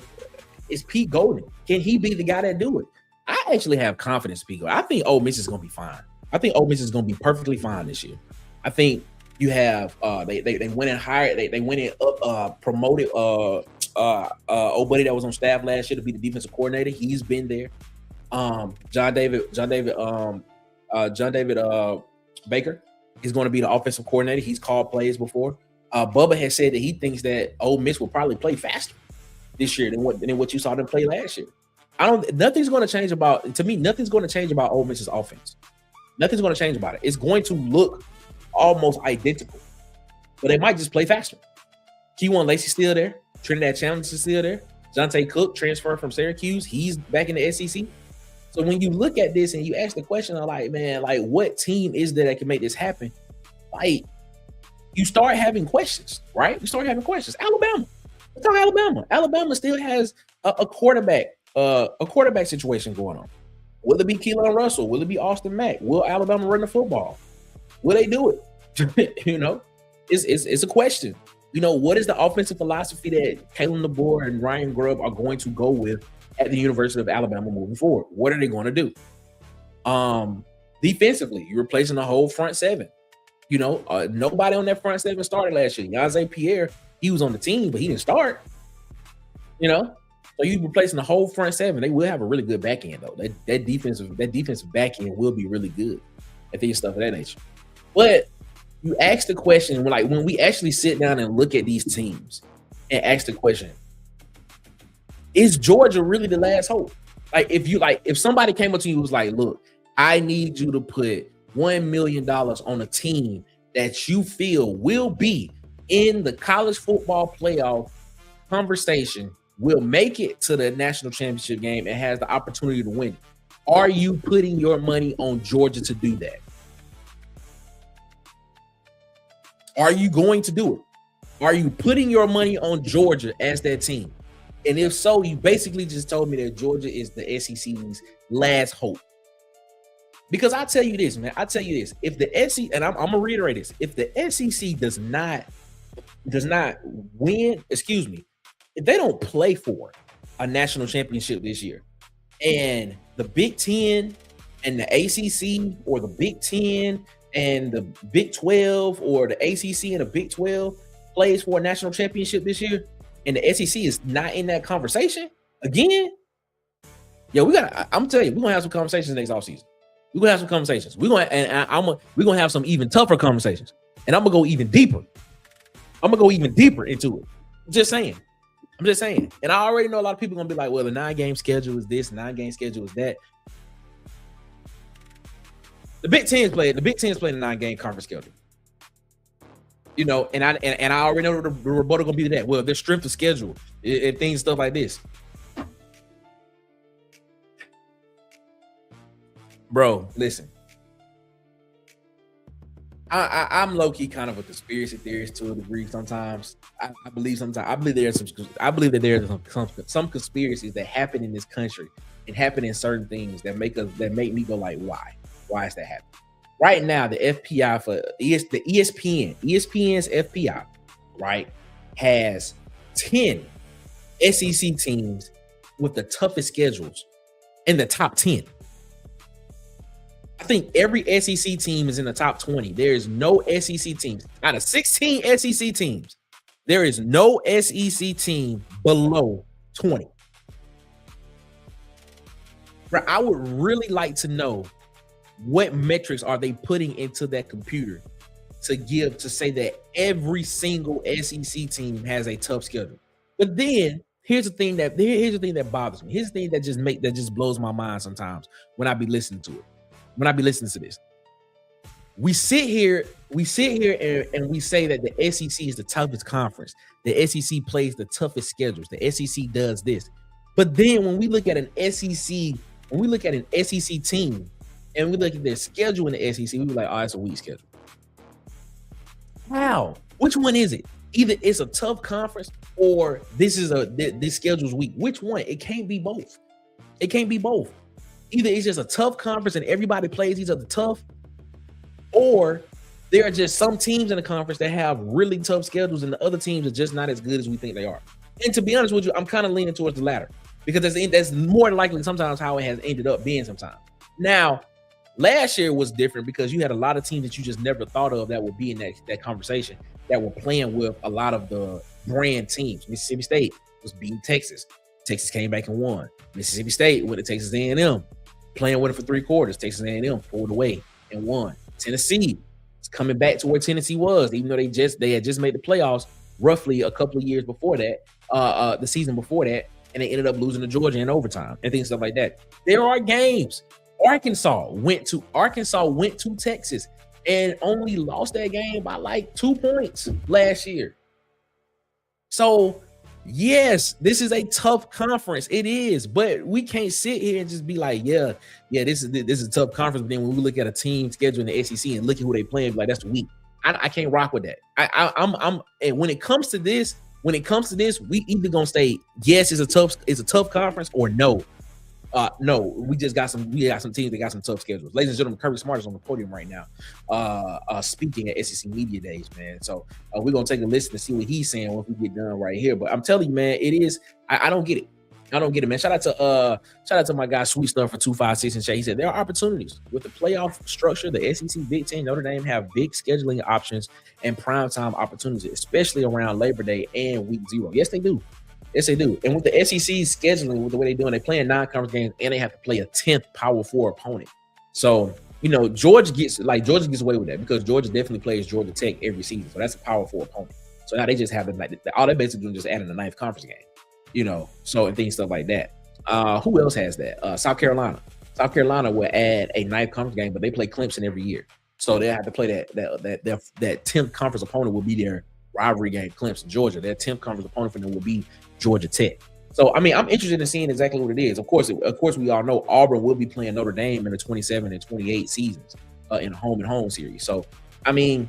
is Pete Golden, can he be the guy that do it? I actually have confidence in Pete Golden. I think Ole Miss is going to be fine. I think Ole Miss is going to be perfectly fine this year. I think you have they went and hired, they went and promoted old buddy that was on staff last year to be the defensive coordinator. He's been there. John David Baker is going to be the offensive coordinator. He's called plays before. Bubba has said that he thinks that Ole Miss will probably play faster this year than what you saw them play last year. Nothing's going to change about Ole Miss's offense. Nothing's going to change about it. It's going to look almost identical, but they might just play faster. Keywan Lacey's still there. Trinidad Challenge is still there. Jonte Cook transferred from Syracuse. He's back in the SEC. So when you look at this and you ask the question of like, man, like what team is there that can make this happen? Like you start having questions, right? You start having questions. Alabama. Let's talk Alabama. Alabama still has a quarterback situation going on. Will it be Keelan Russell? Will it be Austin Mack? Will Alabama run the football? Will they do it? It's a question. What is the offensive philosophy that Kalen DeBoer and Ryan Grubb are going to go with at the University of Alabama moving forward? What are they going to do? Defensively, you're replacing the whole front seven. Nobody on that front seven started last year. Yaze Pierre, he was on the team, but he didn't start. So you're replacing the whole front seven. They will have a really good back end, though. That defensive back end will be really good at these stuff of that nature. But you ask the question, when we actually sit down and look at these teams and ask the question, is Georgia really the last hope? If somebody came up to you and was like, look, I need you to put $1 million on a team that you feel will be in the college football playoff conversation, will make it to the national championship game and has the opportunity to win, are you putting your money on Georgia to do that? Are you going to do it? Are you putting your money on Georgia as that team? And if so, you basically just told me that Georgia is the SEC's last hope. Because I tell you this, man, if the SEC, and I'm gonna reiterate this, if the SEC does not win, if they don't play for a national championship this year, and the Big Ten and the ACC, or the Big Ten and the Big 12, or the ACC and the Big 12 plays for a national championship this year, and the SEC is not in that conversation again, I'm telling you, we're gonna have some conversations next offseason. We're gonna have some conversations. We're gonna have some even tougher conversations, and I'm gonna go even deeper. Into it. I'm just saying. And I already know a lot of people are gonna be like, well, the 9-game schedule is this, 9-game schedule is that. The Big Ten's playing the 9-game conference schedule. You know, and I already know the rebuttal gonna be to that. Well, their strength of schedule and things, stuff like this. Bro, listen. I'm low key kind of a conspiracy theorist to a degree. Sometimes I believe that there's some conspiracies that happen in this country and happen in certain things that make me go like, why is that happening? Right now, the FPI for ESPN's FPI, right, has 10 SEC teams with the toughest schedules in the top 10. I think every SEC team is in the top 20. There is no SEC teams. Out of 16 SEC teams, there is no SEC team below 20. Bro, I would really like to know what metrics are they putting into that computer to say that every single SEC team has a tough schedule. But then here's the thing that bothers me. Here's the thing that just blows my mind sometimes when I be listening to it. When I be listening to this, we sit here and we say that the SEC is the toughest conference. The SEC plays the toughest schedules. The SEC does this. But then when we look at an SEC team and we look at their schedule in the SEC, we be like, oh, it's a weak schedule. How? Which one is it? Either it's a tough conference or this schedule's weak. Which one? It can't be both. It can't be both. Either it's just a tough conference and everybody plays each other tough, or there are just some teams in the conference that have really tough schedules and the other teams are just not as good as we think they are. And to be honest with you, I'm kind of leaning towards the latter because that's more likely sometimes how it has ended up being sometimes. Now, last year was different because you had a lot of teams that you just never thought of that would be in that conversation that were playing with a lot of the brand teams. Mississippi State was beating Texas. Texas came back and won. Mississippi State went to Texas A&M. Playing with it for 3 quarters. Texas A&M pulled away and won. Tennessee is coming back to where Tennessee was, even though they had just made the playoffs roughly a couple of years before that, the season before that, and they ended up losing to Georgia in overtime and things stuff like that. There are games. Arkansas went to Texas and only lost that game by like 2 points last year. So yes, this is a tough conference. It is, but we can't sit here and just be like, yeah, this is a tough conference. But then when we look at a team schedule in the SEC and look at who they playing, like that's weak. I can't rock with that. And when it comes to this, we either gonna say yes, it's a tough conference, or no. No, we got some teams that got some tough schedules. Ladies and gentlemen, Kirby Smart is on the podium right now, speaking at SEC Media Days, man. So we're gonna take a listen to see what he's saying once we get done right here. But I'm telling you, man, it is. I don't get it. I don't get it, man. Shout out to my guy Sweet Stuff for 256 and chat. He said there are opportunities with the playoff structure. The SEC, Big Ten, Notre Dame have big scheduling options and primetime opportunities, especially around Labor Day and Week 0. Yes, they do. Yes, they do. And with the SEC scheduling, with the way they're doing, they're playing non-conference games and they have to play a 10th Power 4 opponent. So, you know, Georgia gets away with that because Georgia definitely plays Georgia Tech every season. So that's a Power 4 opponent. So now they just have all they're basically doing is just adding a 9th conference game, you know, so and things, stuff like that. Who else has that? South Carolina. South Carolina will add a 9th conference game, but they play Clemson every year. So they have to play that 10th conference opponent will be their rivalry game. Clemson, Georgia, their 10th conference opponent for them will be Georgia Tech. So, I mean, I'm interested in seeing exactly what it is. Of course, we all know Auburn will be playing Notre Dame in the 27 and 28 seasons in a home and home series. So, I mean,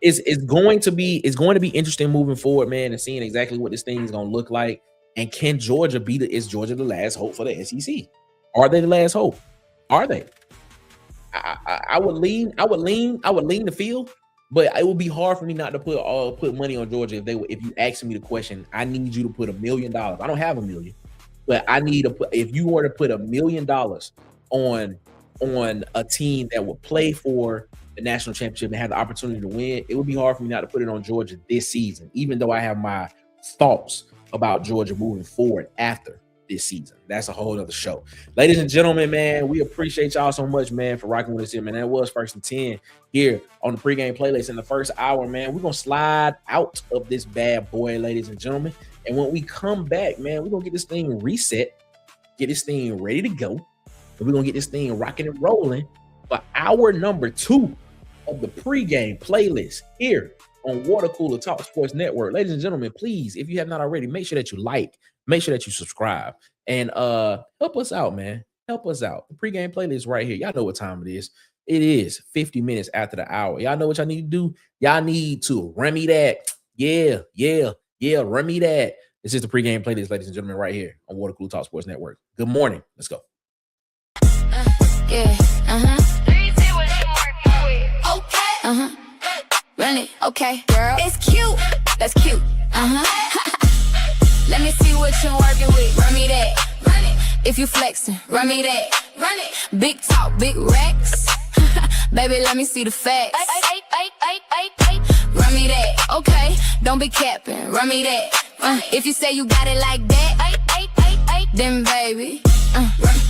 it's going to be interesting moving forward, man, and seeing exactly what this thing is going to look like. And can Georgia is Georgia the last hope for the SEC? Are they the last hope? Are they? I would lean the field. But it would be hard for me not to put money on Georgia if you ask me the question. I need you to put $1 million. I don't have $1 million, but I need to put. If you were to put $1 million on a team that would play for the national championship and have the opportunity to win, it would be hard for me not to put it on Georgia this season. Even though I have my thoughts about Georgia moving forward after this season. That's a whole other show. Ladies and gentlemen, man, we appreciate y'all so much, man, for rocking with us here, man. That was 1st and 10 here on the pregame playlist in the first hour, man. We're going to slide out of this bad boy, ladies and gentlemen. And when we come back, man, we're going to get this thing reset, get this thing ready to go. And we're going to get this thing rocking and rolling for hour number 2 of the pregame playlist here on Water Cooler Talk Sports Network. Ladies and gentlemen, please, if you have not already, make sure that you like, make sure that you subscribe, and help us out, man. Help us out. The pregame playlist right here. Y'all know what time it is. It is 50 minutes after the hour. Y'all know what y'all need to do. Y'all need to run me that. Yeah. Run me that. This is the pregame playlist, ladies and gentlemen, right here on Water Cooler Talk Sports Network. Good morning. Let's go. Yeah. Okay. Run it. Okay, girl. It's cute. That's cute. Let me see what you're working with. Run me that. Run it. If you flexing, run me that. Run it. Big talk, big racks. Baby, let me see the facts. Run me that. Okay. Don't be capping. Run me that. If you say you got it like that, then baby,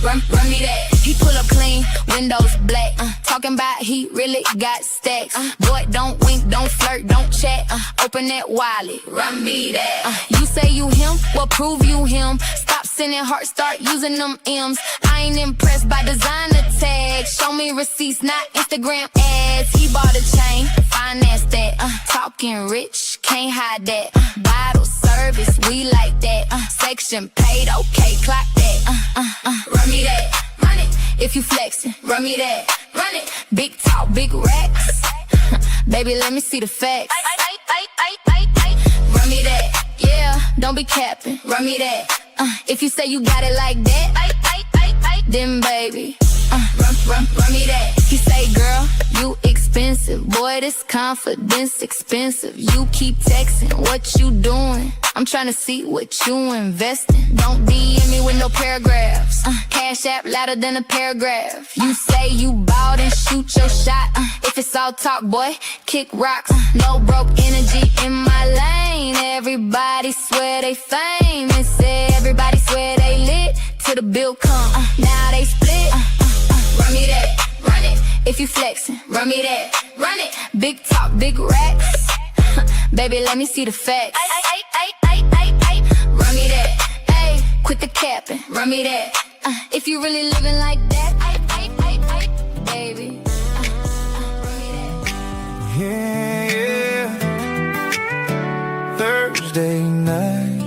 run me that. He pull up clean, windows black. Talking about he really got stacks. Boy, don't wink, don't flirt, don't chat. Open that wallet, run me that. You say you him, well prove you him. Stop sending hearts, start using them M's. I ain't impressed by designer tags. Show me receipts, not Instagram ads. He bought a chain, finance that. Talking rich, can't hide that. Bottle service, we like that. Section paid, okay, clock that. Run me that. Run it. If you flexing, run me that. Run it. Big talk, big racks. Baby, let me see the facts. Run me that. Yeah, don't be capping. Run me that. If you say you got it like that, then baby, run me that. He say, girl, you expensive. Boy, this confidence expensive. You keep texting, what you doing? I'm trying to see what you investing. Don't DM me with no paragraphs. Cash app louder than a paragraph. You say you bought and shoot your shot. If it's all talk, boy, kick rocks. No broke energy in my lane. Everybody swear they famous. Everybody swear they lit till the bill come. Now they split. Run me that. Run it. If you flexing, run me that. Run it. Big talk, big racks. Baby, let me see the facts. Run me that. Ay, quit the capping. Run me that. If you really living like that, baby. Run me that. Yeah. Thursday night.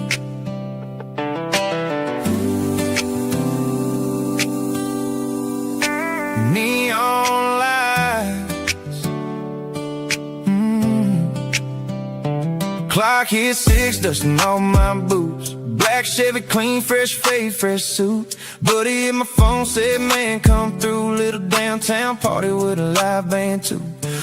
Neon lights. Clock hit 6, dusting off my boots. Black Chevy, clean, fresh fade, fresh suit. Buddy in my phone said, man, come through. Little downtown party with a live band too.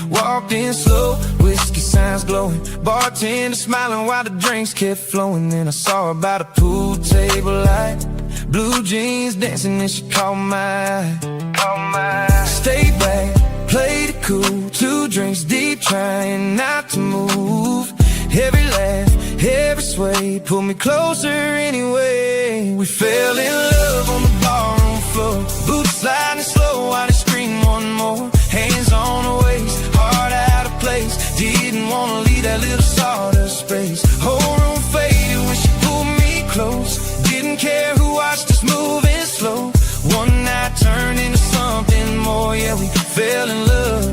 Walked in slow, whiskey signs glowing. Bartender smiling while the drinks kept flowing. Then I saw her by the pool table light. Blue jeans dancing and she caught my eye. Stay back, played it cool. 2 drinks deep, trying not to move. Every laugh, every sway, pull me closer anyway. We fell in love on the barroom floor. Boots sliding slow while they scream one more. Hands on her waist, heart out of place. Didn't wanna leave that little sawdust space. Whole room faded when she pulled me close. Didn't care who watched us moving slow. One night turned into something more. Yeah, we fell in love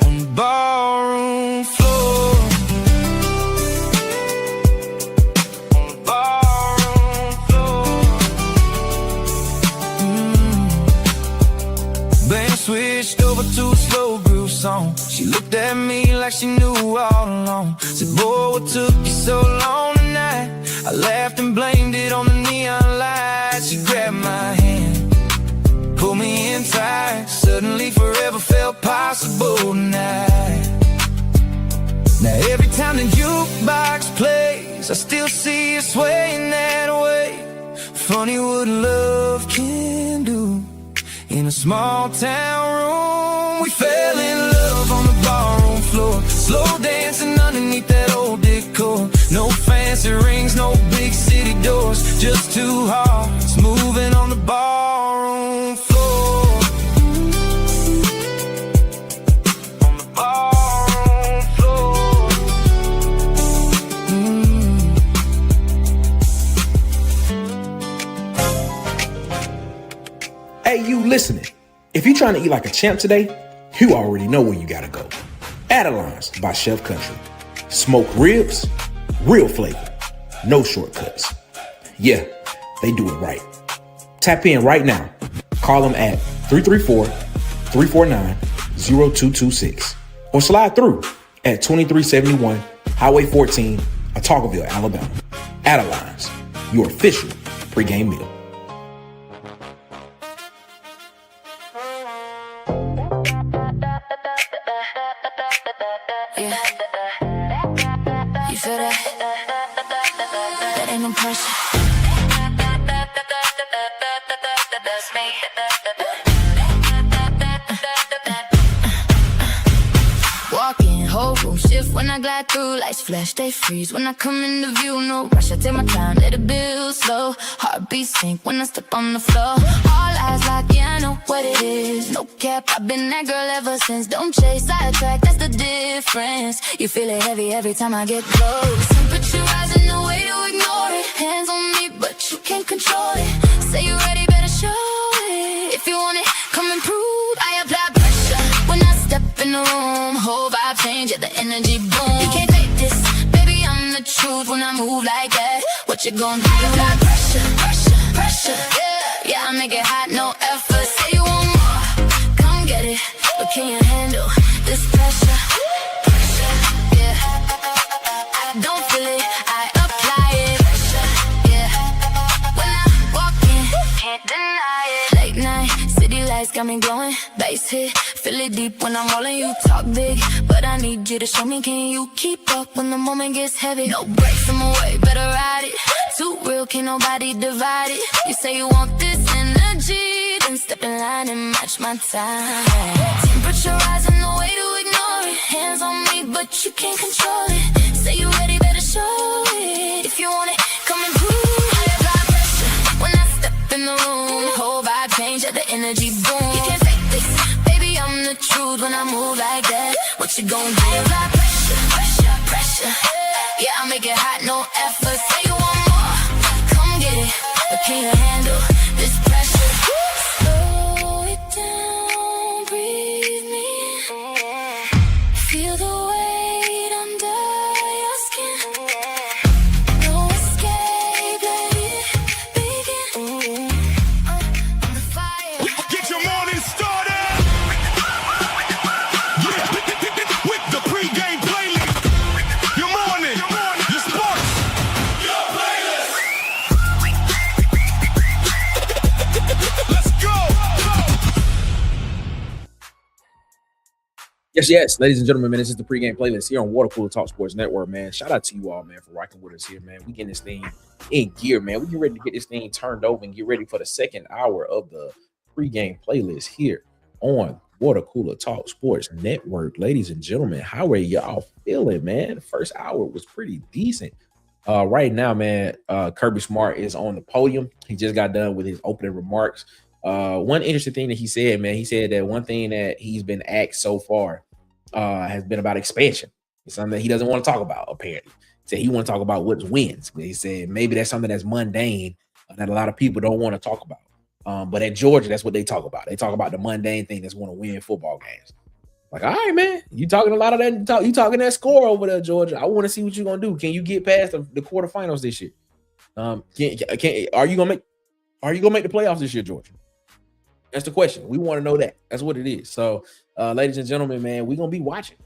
on the barroom floor. Switched over to a slow groove song. She looked at me like she knew all along. Said, boy, what took you so long tonight? I laughed and blamed it on the neon lights. She grabbed my hand, pulled me in tight. Suddenly forever felt possible tonight. Now every time the jukebox plays, I still see her swaying that way. Funny what love can do. In a small town room, we fell in love on the barroom floor. Slow dancing underneath that old decor. No fancy rings, no big city doors. Just 2 hearts moving on the barroom floor. On the barroom floor. Hey, you listening? If you're trying to eat like a champ today, you already know where you gotta go. Adelon's by Chef Country. Smoked ribs, real flavor, no shortcuts. Yeah, they do it right. Tap in right now. Call them at 334-349-0226 or slide through at 2371 Highway 14, Otagoville, Alabama. Adelines, your official pregame meal. Yeah. You feel that? That ain't no pressure. That's me. Walking, whole room shift when I glide through. Lights flash, they freeze when I come into view. No rush, I take my time, let it build slow. Heartbeat sync when I step on the floor. All eyes locked, yeah, I know what it is. No cap, I've been that girl ever since. Don't chase, I attract, that's the difference. You feel it heavy every time I get close. Temperature rising, no way to ignore it. Hands on me, but you can't control it. Say you ready, better show it. If you want it, come and prove. I apply pressure when I step in the room. Whole vibe change, yeah, the energy boom. You can't fake this, baby, I'm the truth. When I move like that, what you gonna do? I apply pressure, pressure, pressure, yeah, I make it hot, no effort. Say you want more, come get it, but can you handle this pressure? Pressure, yeah, I don't feel it, I apply it. Pressure, yeah, when I walk in, can't deny it. Late night, city lights got me glowing. Bass hit, feel it deep when I'm rolling. You talk big, but I need you to show me. Can you keep up when the moment gets heavy? No breaks, I'm away, better ride it. Too real, can't nobody divide it. You say you want this energy, then step in line and match my time. Temperature rising, no way to ignore it. Hands on me, but you can't control it. Say you ready, better show it. If you want it, come and prove. I apply pressure when I step in the room. Whole vibe change, yeah, the energy boom. You can't fake this, baby, I'm the truth. When I move like that, what you gon' do? I apply pressure, pressure, pressure, yeah, I make it hot, no effort. Say you want more, come get it, but can you handle this pressure? Slow it down, breathe me in. Feel the weight under your skin. No escape, let it begin. I'm the fire. Get your morning started. Yeah, with the pregame playlist. Your morning, your sports, your playlist. Let's go. Yes, ladies and gentlemen, man, this is the pregame playlist here on Water Cooler Talk Sports Network, man. Shout out to you all, man, for rocking with us here, man. We getting this thing in gear, man. We get ready to get this thing turned over and get ready for the second hour of the pregame playlist here on Water Cooler Talk Sports Network. Ladies and gentlemen, how are y'all feeling, man? The first hour was pretty decent. Right now, man, Kirby Smart is on the podium. He just got done with his opening remarks. One interesting thing that he said, man, he said that one thing that he's been asked so far has been about expansion. It's something that he doesn't want to talk about, apparently. He said he want to talk about what's wins. But he said maybe that's something that's mundane that a lot of people don't want to talk about. But at Georgia, that's what they talk about. They talk about the mundane thing that's want to win football games. Like, all right, man, you talking a lot of that. You talking that score over there, Georgia. I want to see what you're gonna do. Can you get past the quarterfinals this year? Are you gonna make the playoffs this year, Georgia? That's the question. We want to know that. That's what it is. So, ladies and gentlemen, man, we're gonna be watching.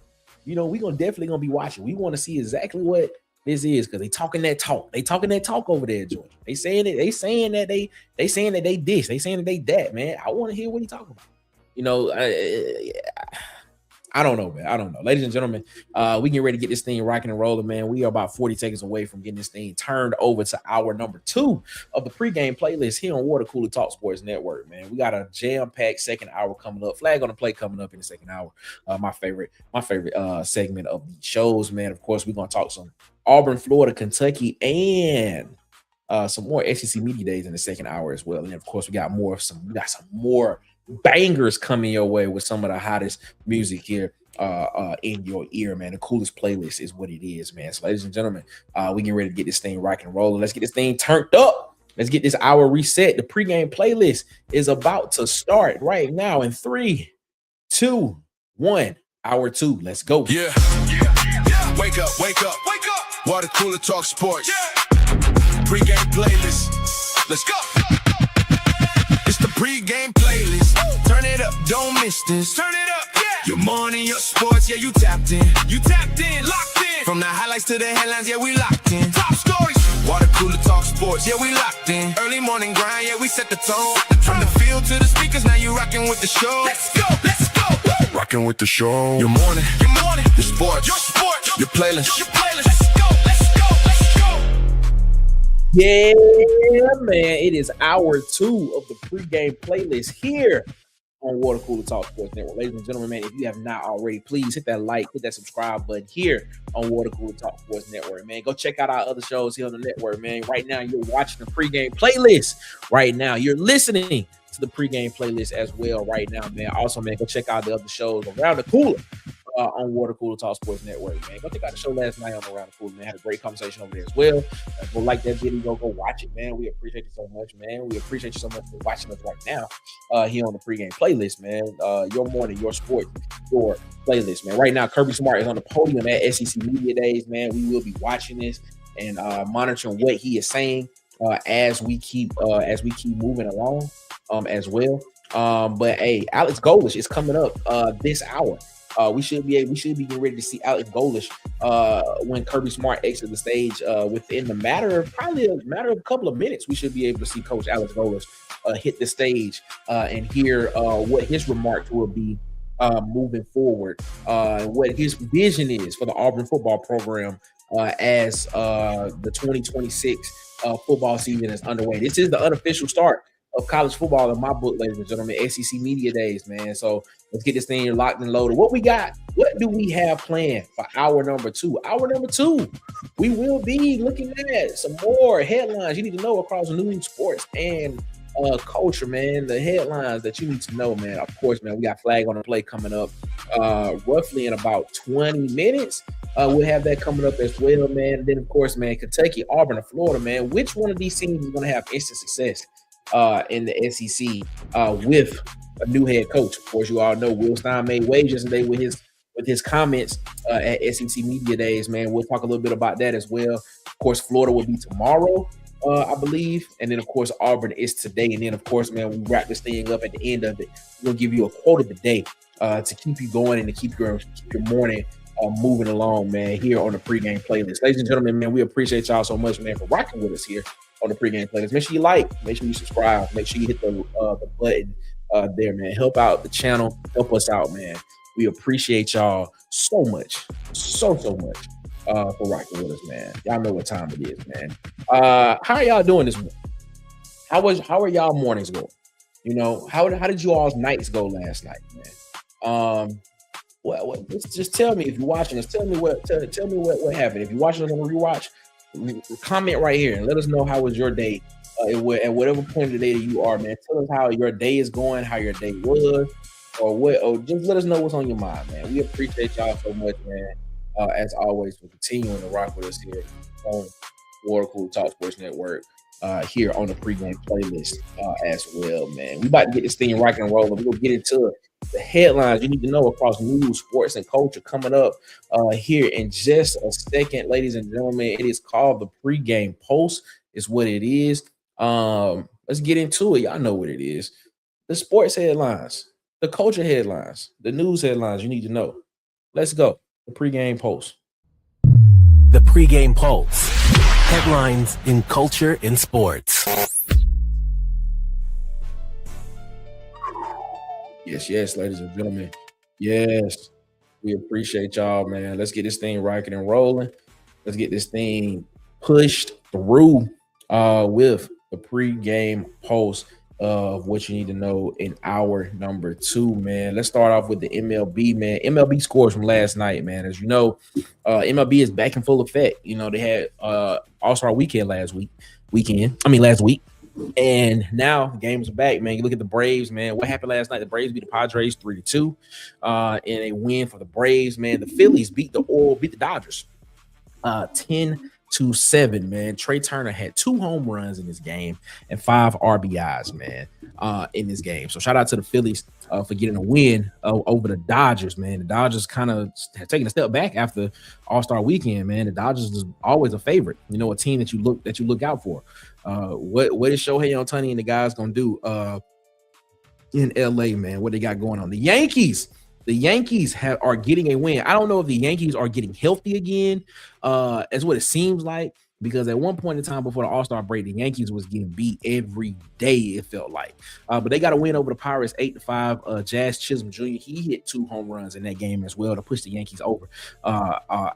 You know, we're definitely be watching. We want to see exactly what this is because they talking that talk. They talking that talk over there, Georgia. They saying that they this. They saying that they that, man. I want to hear what he talking about. You know, I don't know, man. I don't know. Ladies and gentlemen, we get ready to get this thing rocking and rolling, man. We are about 40 seconds away from getting this thing turned over to hour number 2 of the pregame playlist here on Water Cooler Talk Sports Network, man. We got a jam-packed second hour coming up. Flag on the play coming up in the second hour. My favorite segment of the shows, man. Of course, we're gonna talk some Auburn, Florida, Kentucky, and some more SEC Media Days in the second hour as well. And of course, we got some more bangers coming your way with some of the hottest music here in your ear, man. The coolest playlist is what it is, man. So, ladies and gentlemen, we get ready to get this thing rocking and rolling. Let's get this thing turned up. Let's get this hour reset. The pregame playlist is about to start right now in 3, 2, 1. Hour 2. Let's go. Yeah. Wake up, wake up, wake up. Water cooler talk sports. Pregame playlist. Let's go. It's the pregame playlist. Turn it up, don't miss this. Turn it up, Your morning, your sports, you tapped in. You tapped in, locked in. From the highlights to the headlines, we locked in. Top stories. Water cooler talk sports, we locked in. Early morning grind, we set the tone. From the field to the speakers, now you rocking with the show. Let's go, let's go. Rocking with the show. Your morning, your sports, your playlist, Let's go, let's go, let's go. Yeah, man. It is hour 2 of the pregame playlist here on Water Cooler Talk Sports Network. Ladies and gentlemen, man, if you have not already, please hit that like, hit that subscribe button here on Water Cooler Talk Sports Network, man. Go check out our other shows here on the network, man. Right now, you're watching the pregame playlist. Right now, you're listening to the pregame playlist as well right now, man. Also, man, go check out the other shows around the cooler on Water Cooler Talk Sports Network, man. Go check out the show last night on Around the Cooler, man. Had a great conversation over there as well. Go like that video, go watch it, man. We appreciate you so much, man. We appreciate you so much for watching us right now here on the pregame playlist, man. Your morning, your sport, your playlist, man. Right now, Kirby Smart is on the podium at SEC Media Days, man. We will be watching this and monitoring what he is saying as we keep moving along as well. But hey, Alex Golesh is coming up this hour. We should be getting ready to see Alex Golesh when Kirby Smart exits the stage within the matter of a couple of minutes. We should be able to see Coach Alex Golesh hit the stage and hear what his remarks will be moving forward, and what his vision is for the Auburn football program as the 2026 football season is underway. This is the unofficial start of college football in my book, ladies and gentlemen. SEC Media Days, man. So let's get this thing locked and loaded. What do we have planned for hour number 2? Hour number 2, we will be looking at some more headlines you need to know across news, sports, and culture, man. The headlines that you need to know, man. Of course, man, we got Flag on the Play coming up roughly in about 20 minutes. We'll have that coming up as well, man. And then, of course, man, Kentucky, Auburn, and Florida, man. Which one of these teams is going to have instant success in the SEC with a new head coach? Of course, you all know Will Stein made waves yesterday with his comments at SEC Media Days, man. We'll talk a little bit about that as well. Of course, Florida will be tomorrow, I believe. And then, of course, Auburn is today. And then, of course, man, we wrap this thing up at the end of it. We'll give you a quote of the day to keep you going and to keep your morning moving along, man, here on the pregame playlist. Ladies and gentlemen, man, we appreciate y'all so much, man, for rocking with us here on the pregame playlist. Make sure you like, make sure you subscribe, make sure you hit the button there, man. Help out the channel, help us out, man. We appreciate y'all so much, so much for rocking with us, man. Y'all know what time it is, man. How are y'all doing this morning? How are y'all mornings going? You know, how did you all's nights go last night, man? Well, just tell me if you're watching us. Tell me what happened. If you're watching us on a rewatch, comment right here and let us know how was your day at whatever point of the day that you are, man. Tell us how your day is going, how your day was, or just let us know what's on your mind, man. We appreciate y'all so much, man. As always, for continuing to rock with us here on Water Cooler Talk Sports Network. Here on the pregame playlist as well, man. We about to get this thing rocking and rolling. We're gonna get into the headlines you need to know across news, sports, and culture coming up here in just a second, ladies and gentlemen. It is called the pregame post, is what it is. Let's get into it. Y'all know what it is. The sports headlines, the culture headlines, the news headlines you need to know. Let's go. The pregame post. The pregame pulse. Headlines in culture and sports. Yes, ladies and gentlemen. Yes, we appreciate y'all, man. Let's get this thing rocking and rolling. Let's get this thing pushed through with the pregame post of what you need to know in hour number 2, man. Let's start off with the MLB, man. MLB scores from last night, man. As you know, MLB is back in full effect. You know, they had All-Star weekend last week. And now games are back, man. You look at the Braves, man. What happened last night? The Braves beat the Padres 3-2 in a win for the Braves, man. The Phillies beat the Dodgers 10 to 7, man. Trey Turner had 2 home runs in this game and 5 RBIs, man, in this game. So shout out to the Phillies for getting a win over the Dodgers, man. The Dodgers kind of have taken a step back after All-Star weekend, man. The Dodgers is always a favorite, you know, a team that you look out for. What is Shohei Ohtani and the guys gonna do in LA, man? What they got going on? The Yankees are getting a win. I don't know if the Yankees are getting healthy again. That's what it seems like, because at one point in time before the All-Star break, the Yankees was getting beat every day, it felt like. But they got a win over the Pirates 8-5. Jazz Chisholm Jr., he hit 2 home runs in that game as well to push the Yankees over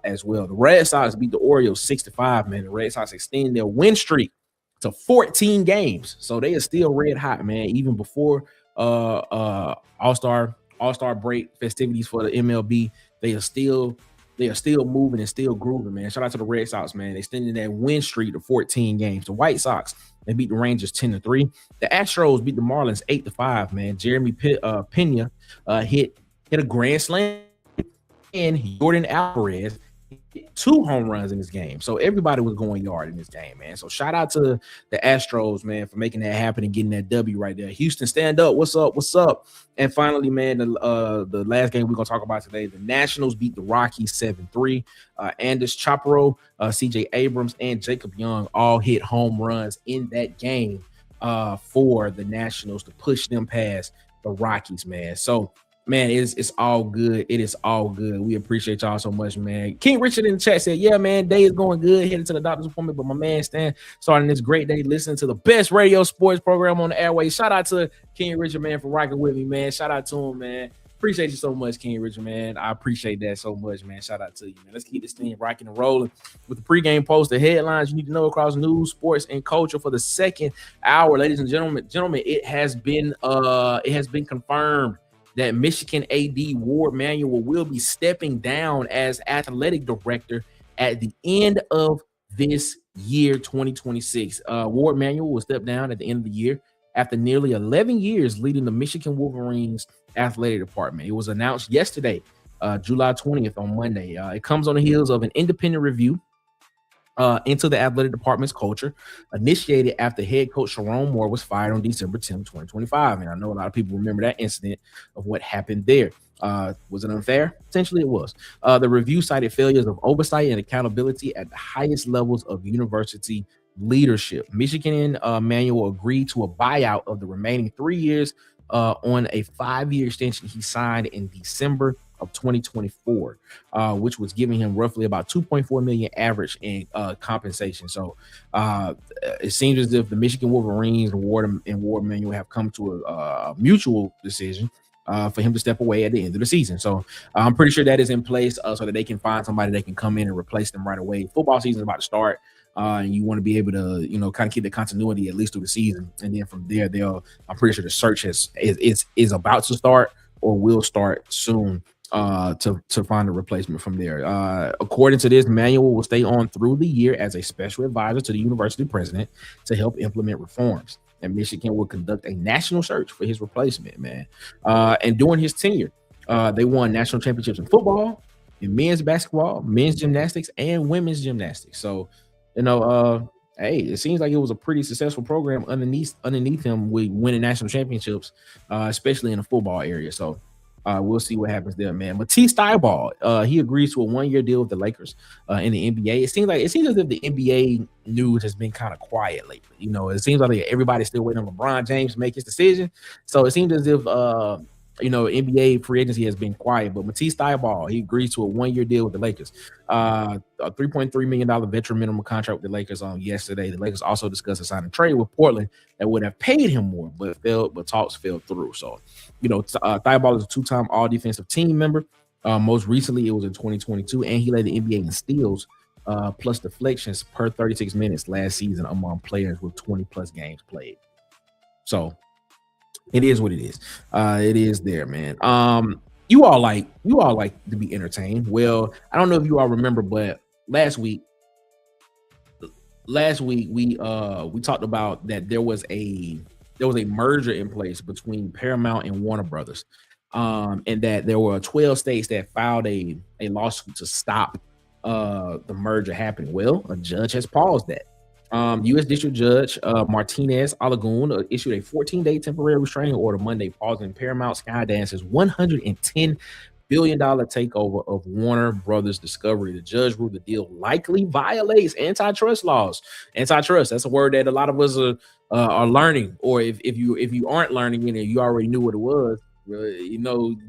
as well. The Red Sox beat the Orioles 6-5, man. The Red Sox extended their win streak to 14 games. So they are still red hot, man, even before All-Star break festivities for the MLB. They are still moving and still grooving, man. Shout out to the Red Sox, man. They extended that win streak to 14 games. The White Sox, they beat the Rangers 10-3. The Astros beat the Marlins 8-5, man. Jeremy Pena hit a grand slam, and Jordan Alvarez hit 2 home runs in this game. So everybody was going yard in this game, man. So shout out to the Astros, man, for making that happen and getting that W right there. Houston, stand up. What's up? What's up? And finally, man, the last game we're going to talk about today, the Nationals beat the Rockies 7-3. Anders Chaparro, CJ Abrams, and Jacob Young all hit home runs in that game for the Nationals to push them past the Rockies, man. So, man, it's all good. It is all good. We appreciate y'all so much, man. King Richard in the chat said, yeah, man, day is going good, headed to the doctor's appointment, but my man Stan starting this great day listening to the best radio sports program on the airways. Shout out to King Richard, man, for rocking with me, man. Shout out to him, man. Appreciate you so much, King Richard, man. I appreciate that so much, man. Shout out to you, man. Let's keep this thing rocking and rolling with the pregame post, the headlines you need to know across news, sports, and culture for the second hour. Ladies and gentlemen, it has been confirmed that Michigan AD Ward Manuel will be stepping down as athletic director at the end of this year, 2026. Ward Manuel will step down at the end of the year after nearly 11 years leading the Michigan Wolverines athletic department. It was announced yesterday, July 20th on Monday. It comes on the heels of an independent review into the athletic department's culture, initiated after head coach Sharon Moore was fired on December 10, 2025. And I know a lot of people remember that incident of what happened there. Was it unfair? Potentially it was. The review cited failures of oversight and accountability at the highest levels of university leadership. Michigan Manuel agreed to a buyout of the remaining 3 years on a 5-year extension he signed in December of 2024, which was giving him roughly about $2.4 million average in compensation. So it seems as if the Michigan Wolverines and Ward Manuel have come to a mutual decision for him to step away at the end of the season. So I'm pretty sure that is in place so that they can find somebody that can come in and replace them right away. Football season is about to start. And you want to be able to, kind of keep the continuity at least through the season, and then from there, I'm pretty sure the search is about to start or will start soon to find a replacement from there. According to this, Manuel will stay on through the year as a special advisor to the university president to help implement reforms, and Michigan will conduct a national search for his replacement, man. And during his tenure, they won national championships in football, in men's basketball, men's gymnastics, and women's gymnastics. So, hey, it seems like it was a pretty successful program underneath him with winning national championships, especially in the football area. So we'll see what happens there, man. Matisse Thybulle, he agrees to a 1-year deal with the Lakers in the NBA. It seems as if the NBA news has been kind of quiet lately. It seems like everybody's still waiting on LeBron James to make his decision. So it seems as if NBA free agency has been quiet, but Matisse Thybulle, he agrees to a 1-year deal with the Lakers. A $3.3 million veteran minimum contract with the Lakers on yesterday. The Lakers also discussed a signing trade with Portland that would have paid him more, but talks fell through. So, Thybulle is a 2-time all-defensive team member. Most recently, it was in 2022, and he led the NBA in steals plus deflections per 36 minutes last season among players with 20-plus games played. So, it is what it is. It is there, man. You all like to be entertained. Well, I don't know if you all remember, but last week we talked about that there was a merger in place between Paramount and Warner Brothers, and that there were 12 states that filed a lawsuit to stop the merger happening? Well, a judge has paused that. U.S. District Judge Martinez Alagoon issued a 14-day temporary restraining order Monday, pausing Paramount Skydance's $110 billion takeover of Warner Brothers Discovery. The judge ruled the deal likely violates antitrust laws. Antitrust, that's a word that a lot of us are learning, or if you aren't learning it and you already knew what it was,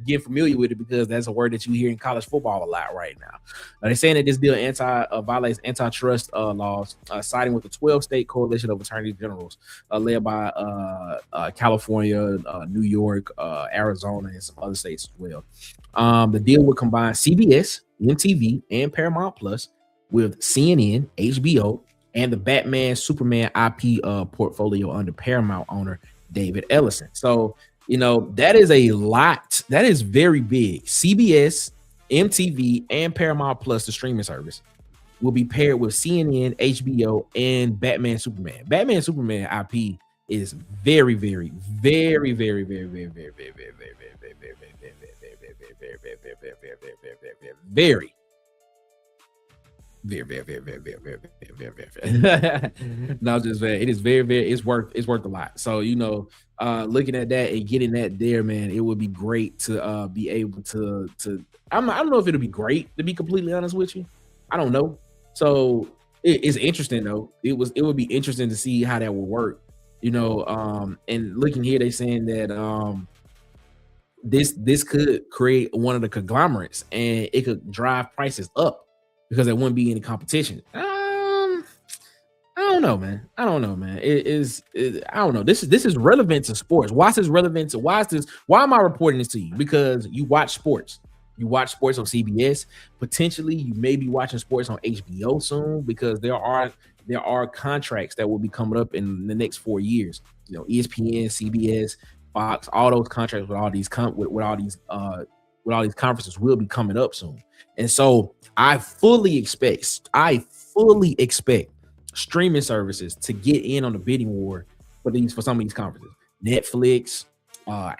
get familiar with it, because that's a word that you hear in college football a lot right now. They're saying that this deal violates antitrust laws, siding with the 12-state coalition of attorney generals led by California, New York, Arizona, and some other states as well. The deal would combine CBS, MTV, and Paramount Plus with CNN, HBO, and the Batman Superman IP portfolio under Paramount owner David Ellison. So, that is a lot. That is very big. CBS, MTV, and Paramount Plus, the streaming service, will be paired with CNN, HBO, and Batman Superman. Batman Superman IP is very, very, very, very, very, very, very, very, very, very, very, very, no, just very, it is very, very, it's worth a lot. So, looking at that and getting that there, man, it would be great to be able to I don't know if it'll be great, to be completely honest with you. I don't know. So it's interesting though. It would be interesting to see how that will work, and looking here, they saying that this could create one of the conglomerates, and it could drive prices up because there wouldn't be any competition. I don't know, man. I don't know. This is relevant to sports. Why is this relevant to? Why am I reporting this to you? Because you watch sports. You watch sports on CBS. Potentially, you may be watching sports on HBO soon, because there are contracts that will be coming up in the next 4 years. ESPN, CBS, Fox, all those contracts with all these conferences will be coming up soon. And so I fully expect streaming services to get in on the bidding war for some of these conferences. Netflix,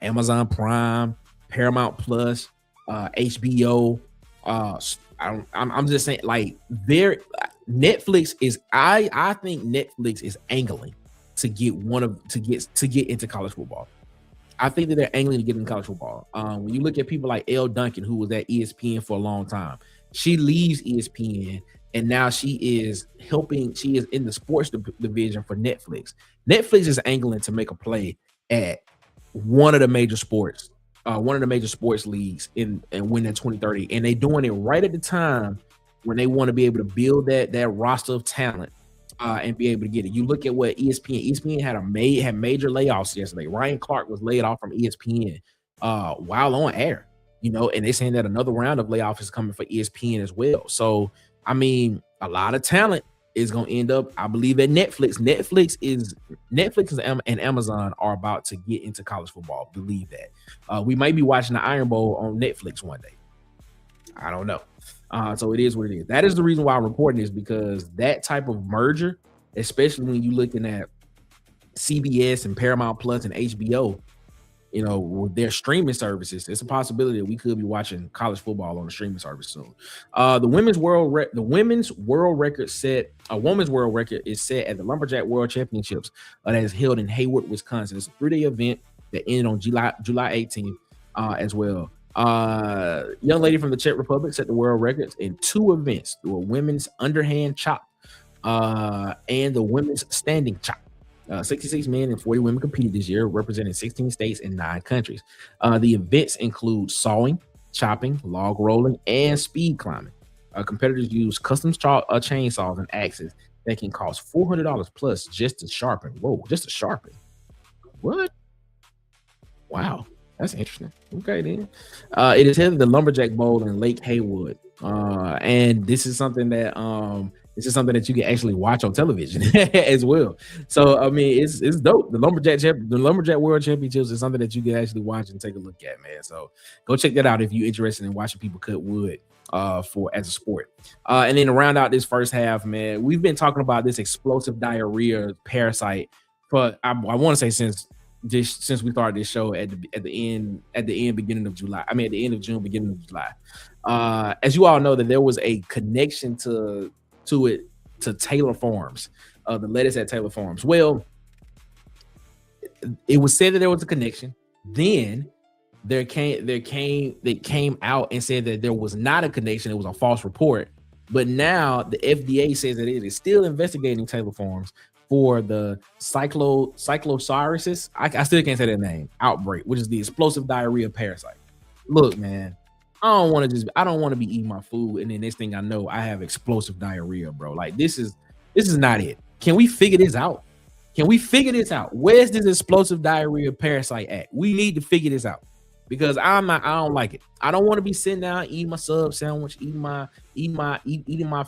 Amazon Prime, Paramount Plus, HBO. I'm just saying, like, Netflix is. I think Netflix is angling to get into college football. I think that they're angling to get into college football. When you look at people like Elle Duncan, who was at ESPN for a long time, she leaves ESPN and now she is in the sports division for Netflix. Netflix is angling to make a play at one of the major sports leagues and win in 2030. And they're doing it right at the time when they want to be able to build that roster of talent and be able to get it. You look at what ESPN had major layoffs yesterday. Ryan Clark was laid off from ESPN while on air, and they're saying that another round of layoffs is coming for ESPN as well. So, I mean, a lot of talent is going to end up, I believe, at Netflix. Netflix and Amazon are about to get into college football. Believe that. We might be watching the Iron Bowl on Netflix one day. I don't know. So it is what it is. That is the reason why I'm reporting this, because that type of merger, especially when you're looking at CBS and Paramount Plus and HBO, with their streaming services, it's a possibility that we could be watching college football on the streaming service soon. The women's world record is set at the Lumberjack World Championships that is held in Hayward, Wisconsin. It's a 3-day event that ended on July 18th as well. Young lady from the Czech Republic set the world records in 2 events: the women's underhand chop and the women's standing chop. 66 men and 40 women competed this year, representing 16 states and 9 countries. The events include sawing, chopping, log rolling, and speed climbing. Competitors use custom chainsaws and axes that can cost $400 plus just to sharpen. Whoa, just to sharpen. What? Wow, that's interesting. Okay, then. It is held at the Lumberjack Bowl in Lake Haywood. And this is something that you can actually watch on television as well. So I mean, it's dope. The Lumberjack World Championships is something that you can actually watch and take a look at, man. So go check that out if you're interested in watching people cut wood as a sport. And then to round out this first half, man, we've been talking about this explosive diarrhea parasite for I want to say since since we started this show at the end beginning of July. I mean, at the end of June, beginning of July. As you all know, that there was a connection to Taylor Farms, the lettuce at Taylor Farms. Well, it was said that there was a connection. Then they came out and said that there was not a connection. It was a false report. But now the FDA says that it is still investigating Taylor Farms for the cyclocyrosis. I still can't say that name, outbreak, which is the explosive diarrhea parasite. Look, man, I don't want to be eating my food and then next thing I know, I have explosive diarrhea, bro. Like this is not it. Can we figure this out? Where's this explosive diarrhea parasite at? We need to figure this out because I don't like it. I don't want to be sitting down eating my sub sandwich, eating my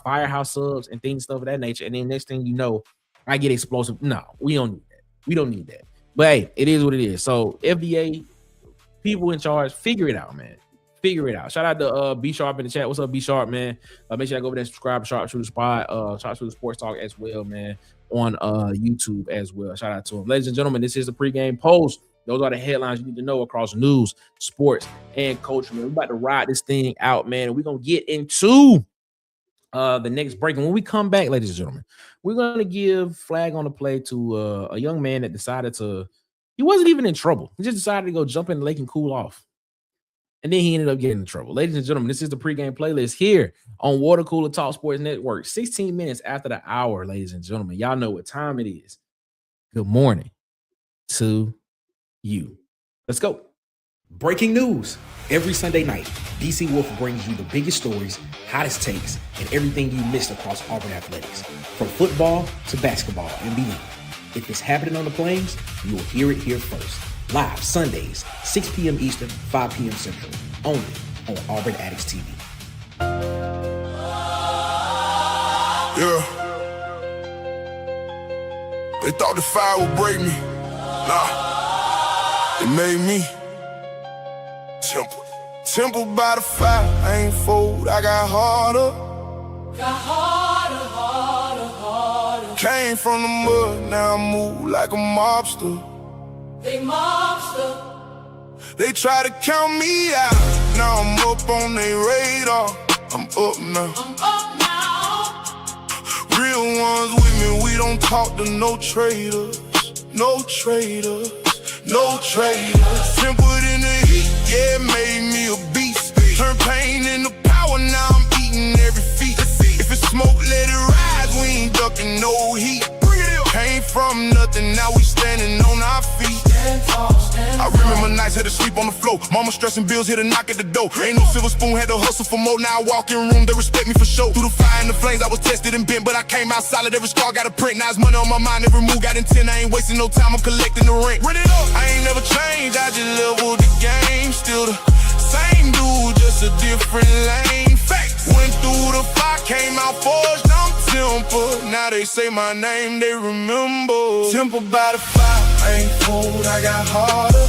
Firehouse subs and things stuff of that nature. And then next thing you know, I get explosive. No, we don't need that. We don't need that. But hey, it is what it is. So FDA, people in charge, figure it out, man. Figure it out. Shout out to B Sharp in the chat. What's up, B Sharp, man? Make sure I go over there and subscribe to Sharpshooter Spot, Sharpshooter Sports Talk as well, man, on YouTube as well. Shout out to him. Ladies and gentlemen, this is the pregame post. Those are the headlines you need to know across news, sports, and culture, man. We're about to ride this thing out, man. And we're going to get into the next break. And when we come back, ladies and gentlemen, we're going to give flag on the play to a young man that decided he wasn't even in trouble. He just decided to go jump in the lake and cool off. And then he ended up getting in trouble. Ladies and gentlemen, this is the pregame playlist here on Water Cooler Talk Sports Network. 16 minutes after the hour, ladies and gentlemen. Y'all know what time it is. Good morning to you. Let's go. Breaking news. Every Sunday night, DC Wolf brings you the biggest stories, hottest takes, and everything you missed across Auburn athletics. From football to basketball and beyond. If it's happening on the Plains, you will hear it here first. Live Sundays, 6 p.m. Eastern, 5 p.m. Central. Only on Auburn Addicts TV. Yeah. They thought the fire would break me. Nah. It made me temple by the fire. I ain't fold, I got harder. Came from the mud, now I move like a mobster. They try to count me out. Now I'm up on their radar. I'm up now. Real ones with me, we don't talk to no traitors. Tempered in the heat, yeah, it made me a beast. Turn pain into power, now I'm eating every feat. If it's smoke, let it rise, we ain't ducking no heat. Came from nothing, now we standing on our feet. I remember nights had to sleep on the floor. Mama stressing bills, hit a knock at the door. Ain't no silver spoon, had to hustle for more. Now I walk in room, they respect me for sure. Through the fire and the flames, I was tested and bent, but I came out solid. Every scar got a print. Now it's money on my mind, every move got intent. I ain't wasting no time, I'm collecting the rent. Run it up. I ain't never changed, I just leveled the game. Still the same dude, just a different lane. Facts. Went through the fire, came out forged. I'm temper. Now they say my name, they remember. Temper by the fire, I ain't fooled, I got harder.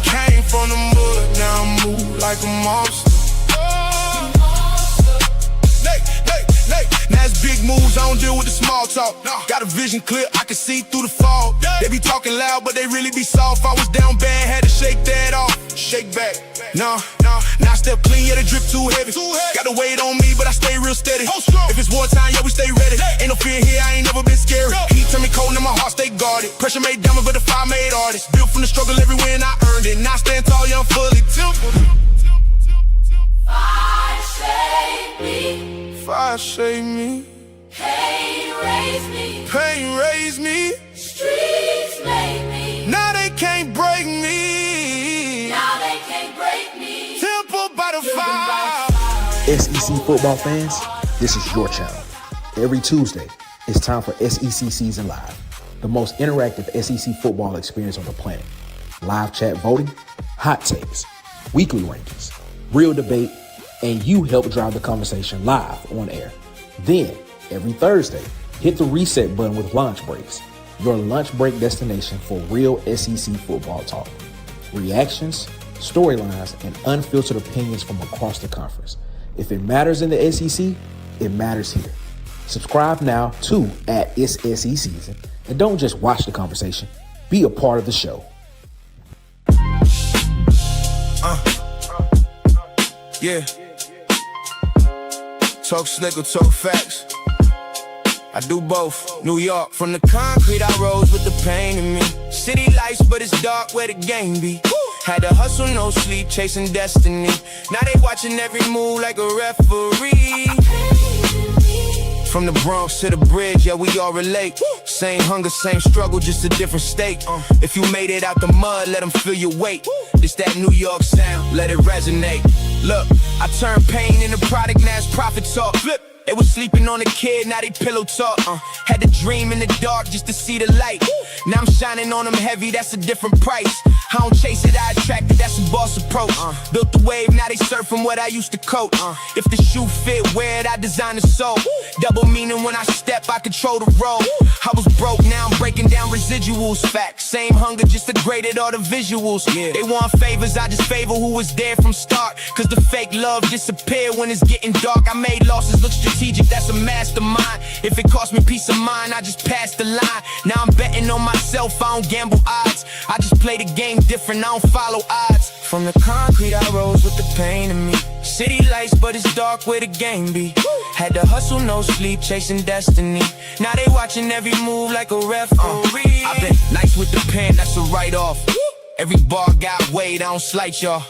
Came from the mud, now I move like a monster. Now it's big moves, I don't deal with the small talk. Got a vision clear, I can see through the fog. They be talking loud, but they really be soft. I was down bad, had to shake that off. Shake back, nah. Now I step clean, yeah, the drip too heavy. Got the weight on me, but I stay real steady. If it's wartime, yeah, we stay ready. Ain't no fear here, I ain't never been scary. Heat turn me cold, now my heart stay guarded. Pressure made diamond, but the fire made artist. Built from the struggle, every win I earned it. Now I stand tall, yeah, I'm fully tempered. Fire shake me. Fire shake me. Pain raise me. Pain raise me. Streets made me. Now they can't break me. Now they can't break me. Temple by the fire. SEC football fans, this is your channel. Every Tuesday, it's time for SEC Season Live, the most interactive SEC football experience on the planet. Live chat voting, hot takes, weekly rankings, real debate, and you help drive the conversation live on air. Then, every Thursday, hit the reset button with Lunch Breaks, your lunch break destination for real SEC football talk. Reactions, storylines, and unfiltered opinions from across the conference. If it matters in the SEC, it matters here. Subscribe now to @It's SE Season, and don't just watch the conversation. Be a part of the show. Yeah. Talk slick or talk facts. I do both. New York, from the concrete I rose with the pain in me. City lights, but it's dark where the game be. Had to hustle, no sleep, chasing destiny. Now they watching every move like a referee. From the Bronx to the bridge, yeah, we all relate. Same hunger, same struggle, just a different state. If you made it out the mud, let them feel your weight. It's that New York sound, let it resonate. Look, I turned pain into product, now it's profit talk. Flip. They was sleeping on a kid, now they pillow talk. Had to dream in the dark just to see the light. Now I'm shining on them heavy, that's a different price. I don't chase it, I attract it, that's a boss approach. Built the wave, now they surfing what I used to coach. If the shoe fit, wear it, I design the soul. Double meaning when I step, I control the road. I was broke, now I'm breaking down residuals. Facts, same hunger, just upgraded all the visuals. They want favors, I just favor who was there from start. Cause the fake love disappear when it's getting dark. I made losses look strategic, that's a mastermind. If it cost me peace of mind, I just passed the line. Now I'm betting on myself, I don't gamble odds. I just play the game different, I don't follow odds. From the concrete I rose with the pain in me. City lights, but it's dark where the game be. Had to hustle, no sleep, chasing destiny. Now they watching every move like a referee. I've been nice with the pen, that's a write-off. Every bar got weight, I don't slight y'all.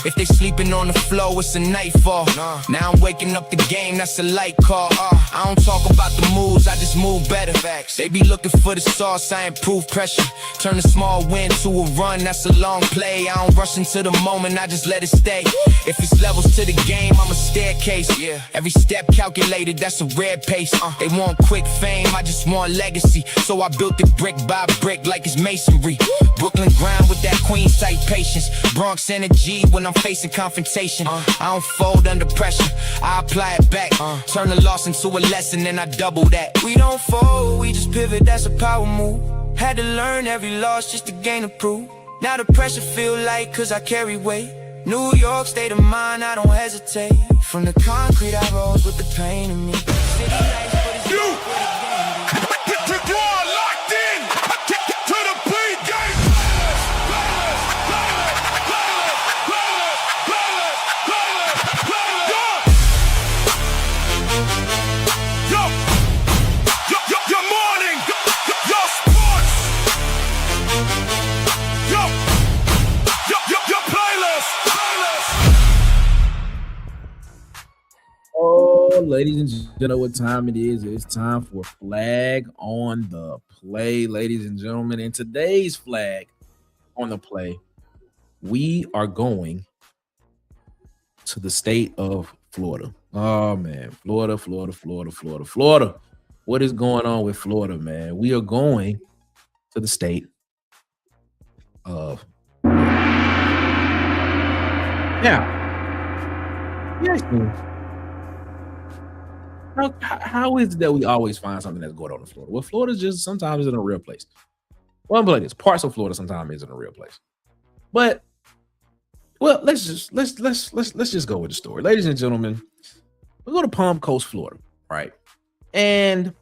If they sleeping on the floor, it's a nightfall. Now I'm waking up the game, that's a light call. I don't talk about the moves, I just move better. They be looking for the sauce, I improve pressure. Turn a small win to a run, that's a long play. I don't rush into the moment, I just let it stay. If it's levels to the game, I'm a staircase. Every step calculated, that's a rare pace. They want quick fame, I just want legacy. So I built it brick by brick like it's masonry. Brooklyn grind with that Queens type patience. Bronx energy when I'm facing confrontation. I don't fold under pressure, I apply it back. Turn a loss into a lesson and I double that. We don't fold, we just pivot, that's a power move. Had to learn every loss just to gain a proof. Now the pressure feel light cause I carry weight. New York state of mind, I don't hesitate. From the concrete I rose with the pain in me. City lights, but it's dark where the game be. Locked in to the pregame. Your morning, your sports, your playlist. Oh, ladies and gentlemen, you know what time it is. It's time for Flag on the Play, ladies and gentlemen. In today's Flag on the Play, we are going to the state of Florida. Oh, man. Florida. What is going on with Florida, man? We are going to the state of Yes. How is it that we always find something that's going on in Florida? Well, Florida just sometimes isn't a real place. Well, I'm like this. Parts of Florida sometimes isn't a real place. But let's just go with the story. Ladies and gentlemen, we go to Palm Coast, Florida, right? And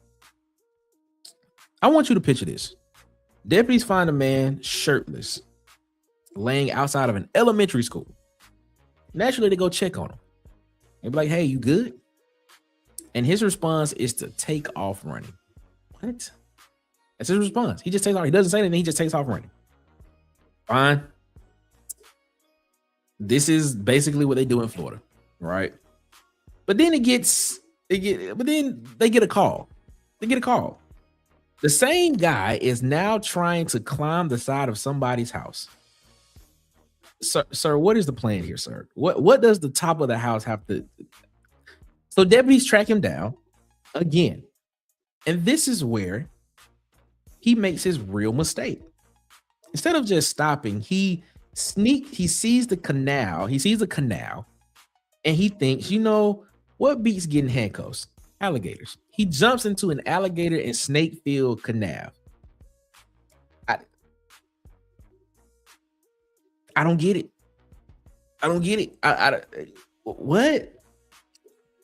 I want you to picture this. Deputies find a man shirtless laying outside of an elementary school. Naturally, they go check on him. They be like, hey, you good? And his response is to take off running. What? That's his response. He just takes off. He doesn't say anything. He just takes off running. Fine. This is basically what they do in Florida, right? But then they get a call. The same guy is now trying to climb the side of somebody's house. Sir, what is the plan here, sir? What does the top of the house have to? So deputies track him down again. And this is where he makes his real mistake. Instead of just stopping, he sees the canal. He sees a canal and he thinks, you know, what beats getting handcuffs? Alligators. He jumps into an alligator and snake-filled canal. I don't get it. What?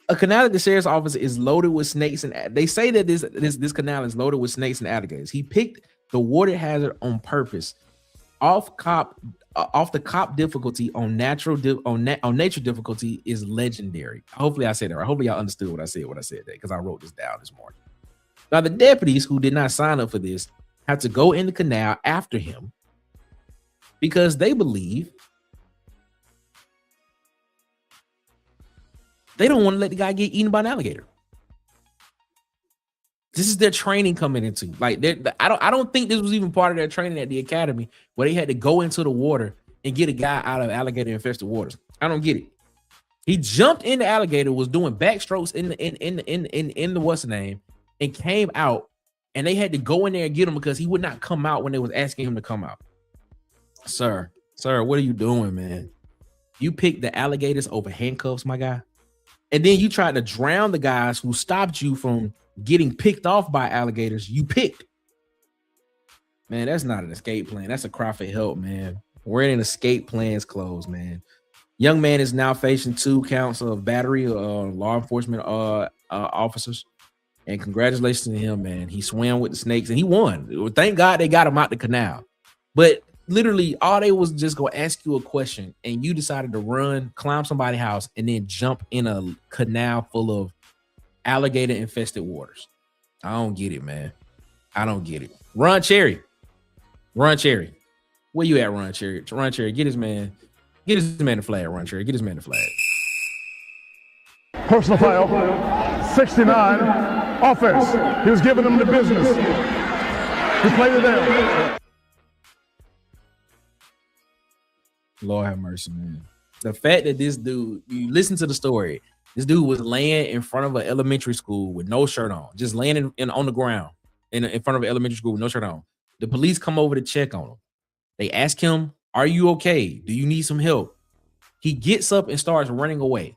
A canal at the sheriff's office is loaded with snakes, and they say that this canal is loaded with snakes and alligators. He picked the water hazard on purpose. Off the cop difficulty on nature difficulty is legendary. Hopefully I said that right. Hopefully y'all understood what I said there, because I wrote this down this morning. Now the deputies who did not sign up for this have to go in the canal after him because they believe they don't want to let the guy get eaten by an alligator. This is their training coming into. Like, I don't think this was even part of their training at the academy where they had to go into the water and get a guy out of alligator infested waters. I don't get it. He jumped in the alligator, was doing backstrokes in the what's the name, and came out, and they had to go in there and get him because he would not come out when they was asking him to come out. Sir, what are you doing, man? You picked the alligators over handcuffs, my guy. And then you tried to drown the guys who stopped you from getting picked off by alligators. You picked. Man, that's not an escape plan. That's a cry for help, man. Wearing an escape plan's clothes, man. Young man is now facing 2 counts of battery law enforcement officers. And congratulations to him, man. He swam with the snakes and he won. Thank God they got him out the canal. But literally, all they was just gonna ask you a question, and you decided to run, climb somebody's house, and then jump in a canal full of alligator infested waters. I don't get it, man. I don't get it. Ron Cherry. Where you at, Ron Cherry? Ron Cherry, get his man the flag, Ron Cherry. Get his man the flag. Personal foul, 69, offense. He was giving them the business. He played it there. Lord have mercy, man. The fact that this dude, you listen to the story, this dude was laying in front of an elementary school with no shirt on, just laying on the ground in front of an elementary school with no shirt on. The police come over to check on him. They ask him, "Are you okay? Do you need some help?" He gets up and starts running away.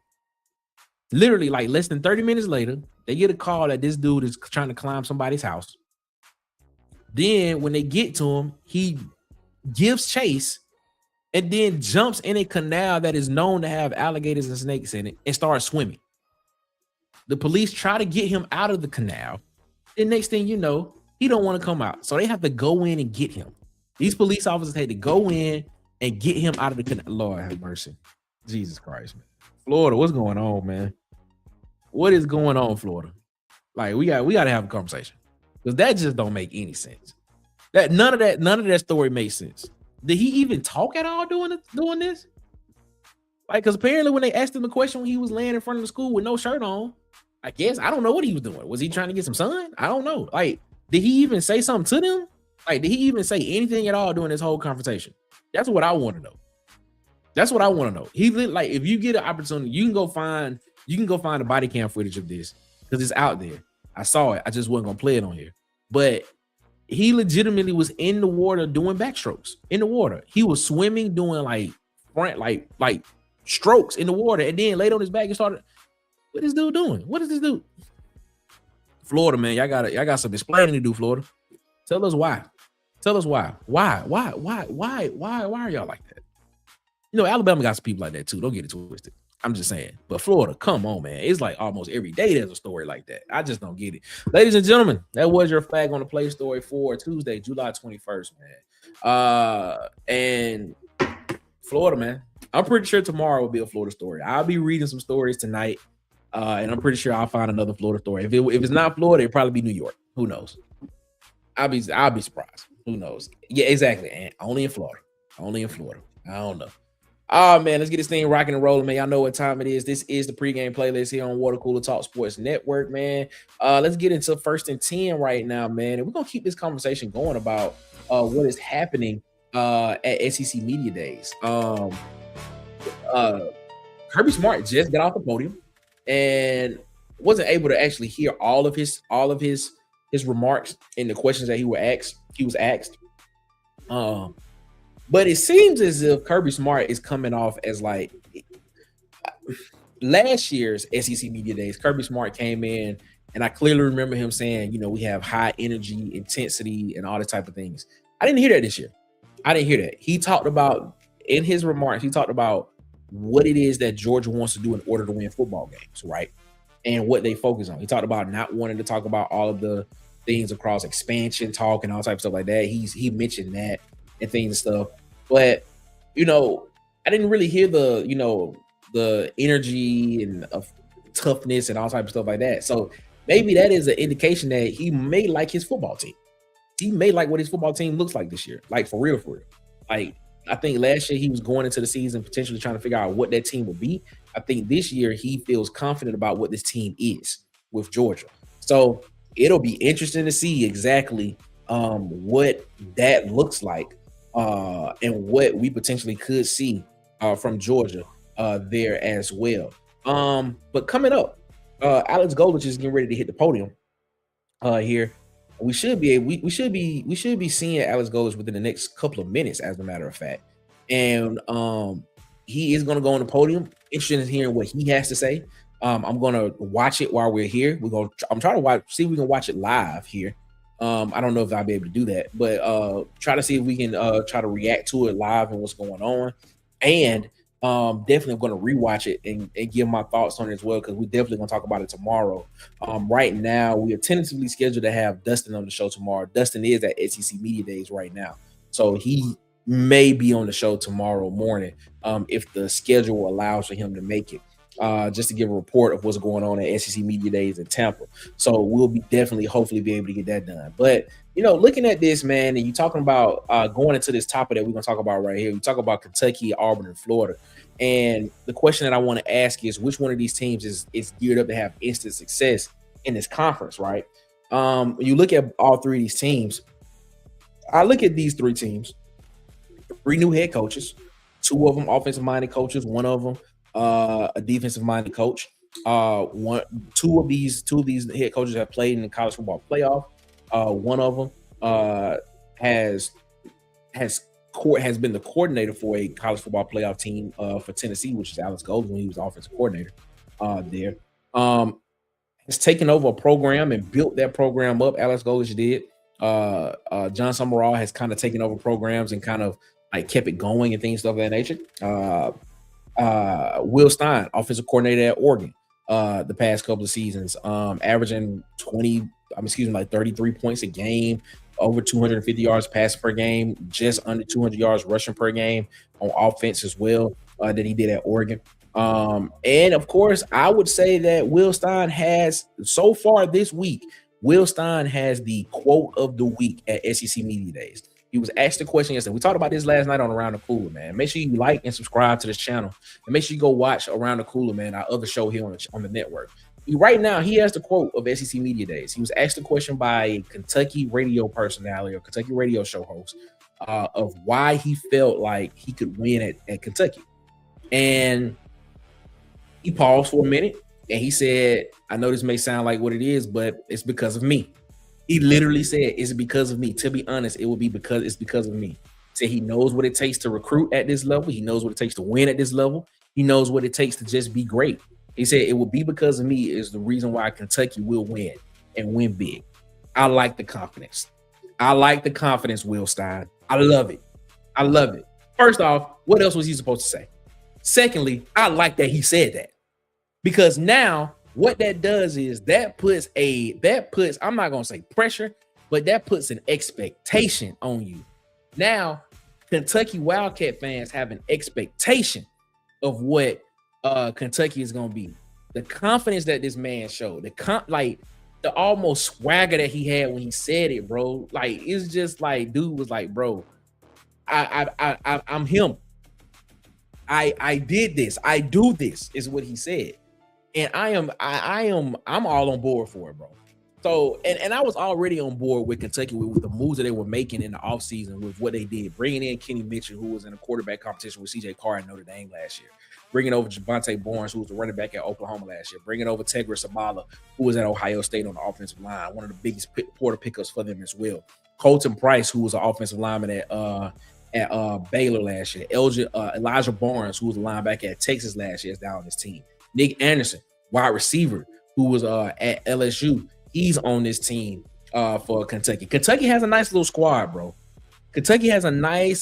Literally, like less than 30 minutes later, they get a call that this dude is trying to climb somebody's house. Then when they get to him, he gives chase and then jumps in a canal that is known to have alligators and snakes in it and starts swimming. The police try to get him out of the canal. The next thing you know, he don't want to come out. So they have to go in and get him. These police officers had to go in and get him out of the canal. Lord have mercy. Jesus Christ, man. Florida, what's going on, man? What is going on, Florida? Like, we got to have a conversation. Because that just don't make any sense. None of that story makes sense. Did he even talk at all doing this? Like, because apparently when they asked him the question when he was laying in front of the school with no shirt on, I guess, I don't know what he was doing. Was he trying to get some sun? I don't know. Like, did he even say something to them? Like, did he even say anything at all during this whole conversation? That's what I want to know. He like, if you get an opportunity, you can go find the body cam footage of this because it's out there. I saw it. I just wasn't gonna play it on here. But he legitimately was in the water doing backstrokes in the water. He was swimming, doing like strokes in the water, and then laid on his back and started. What is this dude doing? What is this dude? Florida, man, y'all got some explaining to do, Florida. Tell us why. Why are y'all like that? You know, Alabama got some people like that too. Don't get it twisted. I'm just saying. But Florida, come on, man. It's like almost every day there's a story like that. I just don't get it. Ladies and gentlemen, that was your flag on the play story for Tuesday, July 21st, man. And Florida, man. I'm pretty sure tomorrow will be a Florida story. I'll be reading some stories tonight. And I'm pretty sure I'll find another Florida story. If it's not Florida, it'll probably be New York. Who knows? I'll be surprised. Who knows? Yeah, exactly. And only in Florida. I don't know. Oh, man, let's get this thing rocking and rolling, man. Y'all know what time it is. This is the pregame playlist here on Water Cooler Talk Sports Network, man. Let's get into 1st and 10 right now, man. And we're going to keep this conversation going about what is happening at SEC Media Days. Kirby Smart just got off the podium and wasn't able to actually hear all of his remarks and the questions that he was asked. But it seems as if Kirby Smart is coming off as like last year's SEC Media Days. Kirby Smart came in, and I clearly remember him saying, you know, we have high energy, intensity, and all that type of things. I didn't hear that this year. He talked about, in his remarks, what it is that Georgia wants to do in order to win football games, right? and what they focus on. He talked about not wanting to talk about all of the things across expansion talk and all types of stuff like that. He mentioned that and things and stuff. But, you know, I didn't really hear the, you know, the energy and of toughness and all types of stuff like that. So maybe that is an indication that he may like his football team. He may like what his football team looks like this year. Like for real. Like I think last year he was going into the season potentially trying to figure out what that team would be. I think this year he feels confident about what this team is with Georgia. So it'll be interesting to see exactly what that looks like and what we potentially could see from Georgia there as well. But coming up, Alex Golesh is getting ready to hit the podium here. We should be seeing Alex Golesh within the next couple of minutes, as a matter of fact. And he is going to go on the podium. Interested in hearing what he has to say. I'm going to watch it while we're here. I'm trying to see if we can watch it live here. I don't know if I'll be able to do that, but try to see if we can try to react to it live and what's going on. And definitely I'm going to rewatch it and give my thoughts on it as well, because we're definitely going to talk about it tomorrow. Right now, we are tentatively scheduled to have Dustin on the show tomorrow. Dustin is at SEC Media Days right now, so he may be on the show tomorrow morning if the schedule allows for him to make it, just to give a report of what's going on at SEC Media Days in Tampa. So we'll be hopefully be able to get that done. But, you know, looking at this, man, and you talking about going into this topic that we're going to talk about right here, we talk about Kentucky, Auburn, and Florida. And the question that I want to ask is, which one of these teams is geared up to have instant success in this conference, right? When you look at all three of these teams, I look at these three teams, 3 new head coaches, 2 of them offensive-minded coaches, 1 of them a defensive-minded coach. 2 of these head coaches have played in the college football playoff. 1 of them has been the coordinator for a college football playoff team for Tennessee, which is Alex Golesh when he was offensive coordinator there. Has taken over a program and built that program up. Alex Golesh did. John Sumrall has kind of taken over programs and kind of like kept it going and things of that nature. Will Stein, offensive coordinator at Oregon, the past couple of seasons, averaging 33 points a game, over 250 yards passing per game, just under 200 yards rushing per game on offense as well, that he did at Oregon. And of course, I would say that Will Stein has, so far this week, Will Stein has the quote of the week at SEC Media Days. He was asked the question yesterday. We talked about this last night on Around the Cooler, man. Make sure you like and subscribe to this channel. And make sure you go watch Around the Cooler, man, our other show here on the network. Right now, he has the quote of SEC Media Days. He was asked the question by a Kentucky radio personality or Kentucky radio show host of why he felt like he could win at Kentucky. And he paused for a minute and he said, I know this may sound like what it is, but it's because of me. He literally said, it's because of me. To be honest, it's because of me. He said he knows what it takes to recruit at this level. He knows what it takes to win at this level. He knows what it takes to just be great. He said it will be because of me is the reason why Kentucky will win and win big. I like the confidence. Will Stein. I love it. First off, what else was he supposed to say? Secondly, I like that he said that, because now what that does is that puts I'm not going to say pressure, but that puts an expectation on you. Now, Kentucky Wildcat fans have an expectation of what Kentucky is going to be. The confidence that this man showed, the almost swagger that he had when he said it, bro. Like, it's just like, dude was like, bro, I'm him. I did this. I do this is what he said. And I'm all on board for it, bro. So, and I was already on board with Kentucky with the moves that they were making in the offseason with what they did, bringing in Kenny Mitchell, who was in a quarterback competition with CJ Carr at Notre Dame last year, bringing over Javonte Barnes, who was the running back at Oklahoma last year, bringing over Tegra Sabala, who was at Ohio State on the offensive line, one of the biggest porter pickups for them as well. Colton Price, who was an offensive lineman at Baylor last year. Elijah Barnes, who was a linebacker at Texas last year, is down on this team. Nick Anderson, wide receiver, who was at LSU. He's on this team for Kentucky. Kentucky has a nice little squad, bro. Kentucky has a nice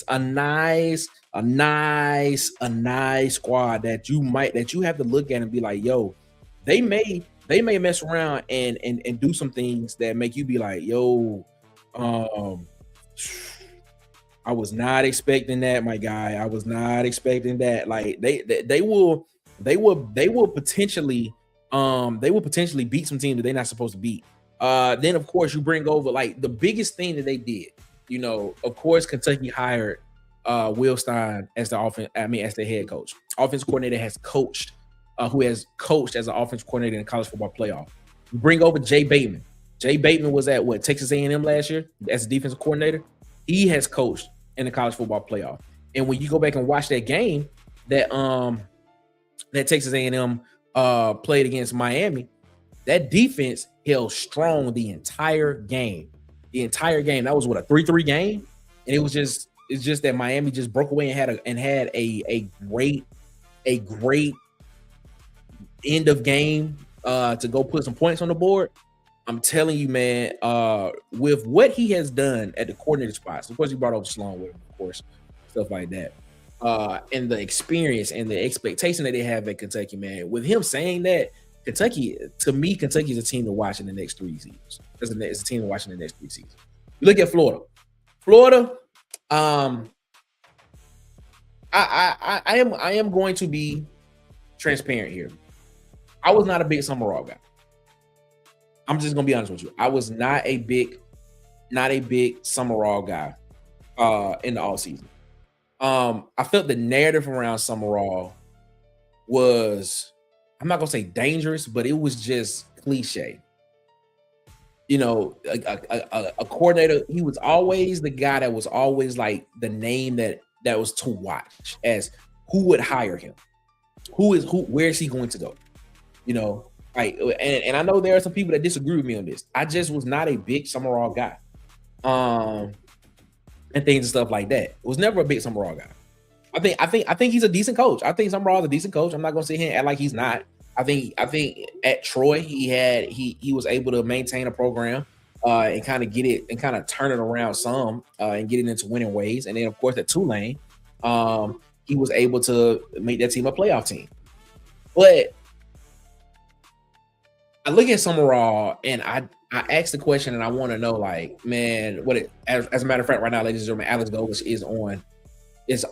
squad that you have to look at and be like, yo, they may they may mess around and do some things that make you be like, yo, I was not expecting that, my guy. I was not expecting that. Like they will potentially beat some teams that they're not supposed to beat. Then of course you bring over like the biggest thing that they did. You know, of course Kentucky hired Will Stein as the head coach. Offensive coordinator who has coached as an offensive coordinator in the college football playoff. You bring over Jay Bateman. Jay Bateman was at Texas A&M last year as a defensive coordinator. He has coached in the college football playoff. And when you go back and watch that game that Texas A&M played against Miami, that defense held strong the entire game. That was a 3-3 game, and it's just that Miami just broke away and had a great end of game to go put some points on the board. I'm telling you, man, with what he has done at the coordinator spots, of course, he brought over Sloan with him, of course, stuff like that. And the experience and the expectation that they have at Kentucky, man, with him saying that, Kentucky is a team to watch in the next 3 seasons. It's a team to watch in the next 3 seasons. You look at Florida. I am going to be transparent here. I was not a big Sumrall guy. I'm just gonna be honest with you. I was not a big Sumrall guy in the offseason. I felt the narrative around Sumrall was, I'm not gonna say dangerous, but it was just cliche. You know, a coordinator, he was always the guy that was always like the name that was to watch as who would hire him. Where is he going to go? You know, like, and I know there are some people that disagree with me on this. I just was not a big Sumrall guy. And things and stuff like that. Was never a big Sumrall guy. I think he's a decent coach. I think Sumrall is a decent coach. I'm not gonna sit here and act like he's not. I think at Troy he was able to maintain a program and kind of get it and kind of turn it around some and get it into winning ways. And then of course at Tulane, he was able to make that team a playoff team. But I look at Sumrall and I asked the question and I want to know, like, man, as a matter of fact, right now, ladies and gentlemen, Alex Golesh is on. He's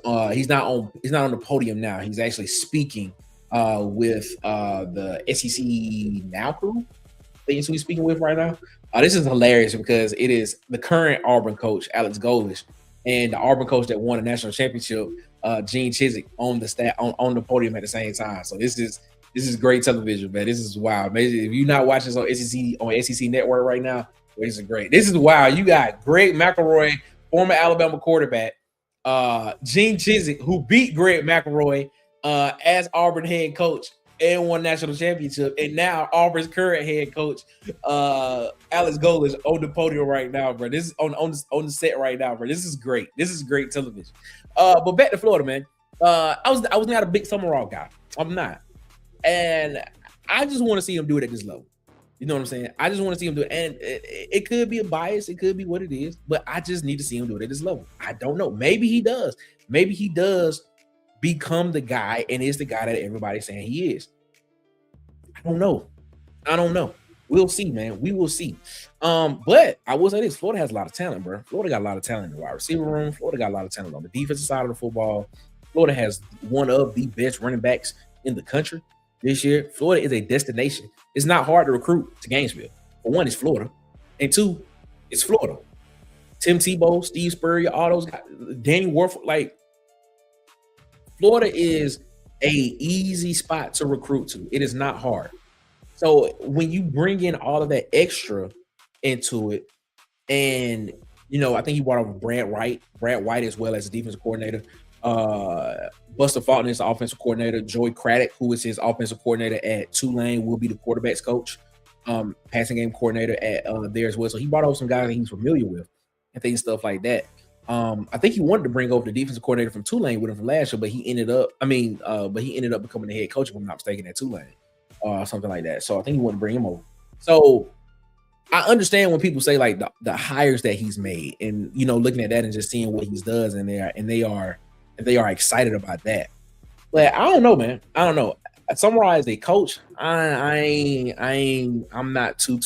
not on the podium now. He's actually speaking with the SEC Now crew. I think who he's speaking with right now. This is hilarious because it is the current Auburn coach, Alex Golesh, and the Auburn coach that won a national championship, Gene Chizik, on the podium at the same time. So this is great television, man. This is wild. Maybe if you're not watching this on SEC Network right now, this is great. This is wild. You got Greg McElroy, former Alabama quarterback, Gene Chizik, who beat Greg McElroy as Auburn head coach and won national championship, and now Auburn's current head coach, Alex Golesh, on the podium right now, bro. This is on the set right now, bro. This is great. This is great television. But back to Florida, man. I was not a big Sumrall guy. I'm not. And I just want to see him do it at this level. You know what I'm saying? I just want to see him do it. And it could be a bias. It could be what it is. But I just need to see him do it at this level. I don't know. Maybe he does. Maybe he does become the guy and is the guy that everybody's saying he is. I don't know. We'll see, man. We will see. But I will say this. Florida has a lot of talent, bro. Florida got a lot of talent in the wide receiver room. Florida got a lot of talent on the defensive side of the football. Florida has one of the best running backs in the country this year. Florida is a destination. It's not hard to recruit to Gainesville. For one, it's Florida. And two, it's Florida. Tim Tebow, Steve Spurrier, all those guys, Danny Warford, like, Florida is a easy spot to recruit to. It is not hard. So when you bring in all of that extra into it, and you know, I think he brought over Brad White as well as a defensive coordinator. Buster Fulton is the offensive coordinator. Joey Craddock, who is his offensive coordinator at Tulane, will be the quarterback's coach, passing game coordinator at there as well. So he brought over some guys that he's familiar with and things, stuff like that. I think he wanted to bring over the defensive coordinator from Tulane with him from last year, but he ended up becoming the head coach, if I'm not mistaken, at Tulane, something like that. So I think he wanted to bring him over. So I understand when people say like the hires that he's made, and you know, looking at that and just seeing what he does, and they are excited about that. But I don't know, man. I don't know. Sumrall as a coach, I'm not too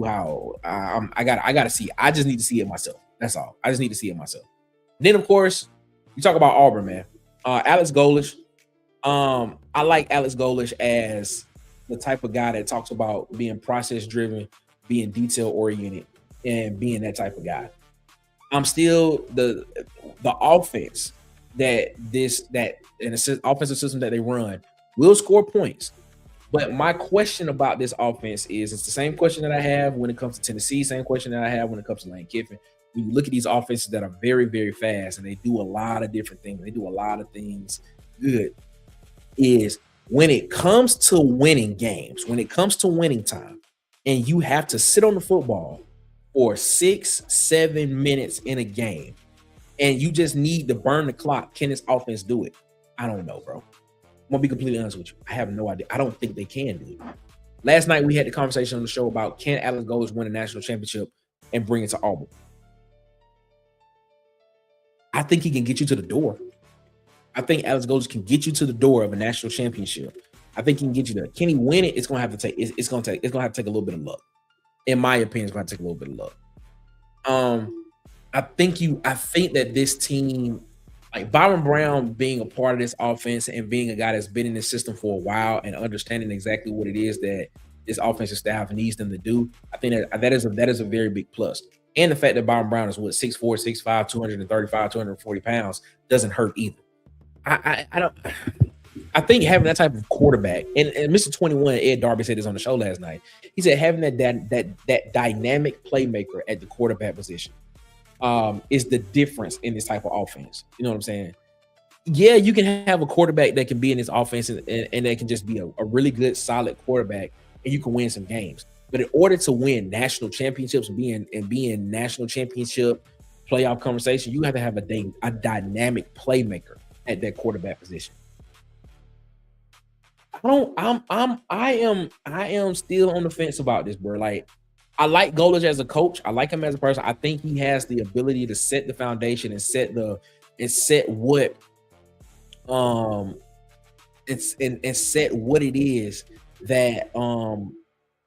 high. I gotta see. I just need to see it myself. That's all. I just need to see it myself. Then of course, you talk about Auburn, man. Alex Golesh. I like Alex Golesh as the type of guy that talks about being process driven, being detail oriented, and being that type of guy. I'm still the offense that an offensive system that they run will score points. But my question about this offense is it's the same question that I have when it comes to Tennessee, same question that I have when it comes to Lane Kiffin. When you look at these offenses that are very, very fast and they do a lot of different things, they do a lot of things good, is when it comes to winning games, when it comes to winning time, and you have to sit on the football for 6-7 minutes in a game, and you just need to burn the clock, can this offense do it? I don't know, bro. I'm gonna be completely honest with you. I have no idea. I don't think they can do it. Last night we had the conversation on the show about can Alex Golesh win a national championship and bring it to Auburn. I think he can get you to the door. I think Alex Golesh can get you to the door of a national championship. I think he can get you there. Can he win it? It's gonna have to take. It's gonna have to take a little bit of luck. In my opinion, it's gonna have to take a little bit of luck. I think that this team, like Byron Brown being a part of this offense and being a guy that's been in this system for a while and understanding exactly what it is that this offensive staff needs them to do, I think that is a very big plus. And the fact that Byron Brown is 6'4", 6'5", 235, 240 pounds doesn't hurt either. I think having that type of quarterback, and Mr. 21, Ed Darby said this on the show last night. He said having that dynamic playmaker at the quarterback position is the difference in this type of offense. You know what I'm saying? Yeah, you can have a quarterback that can be in this offense and that can just be a really good, solid quarterback, and you can win some games. But in order to win national championships and be in national championship playoff conversation, you have to have a dynamic playmaker at that quarterback position. I am still on the fence about this, bro. Like, I like Golesh as a coach. I like him as a person. I think he has the ability to set the foundation and set what it is that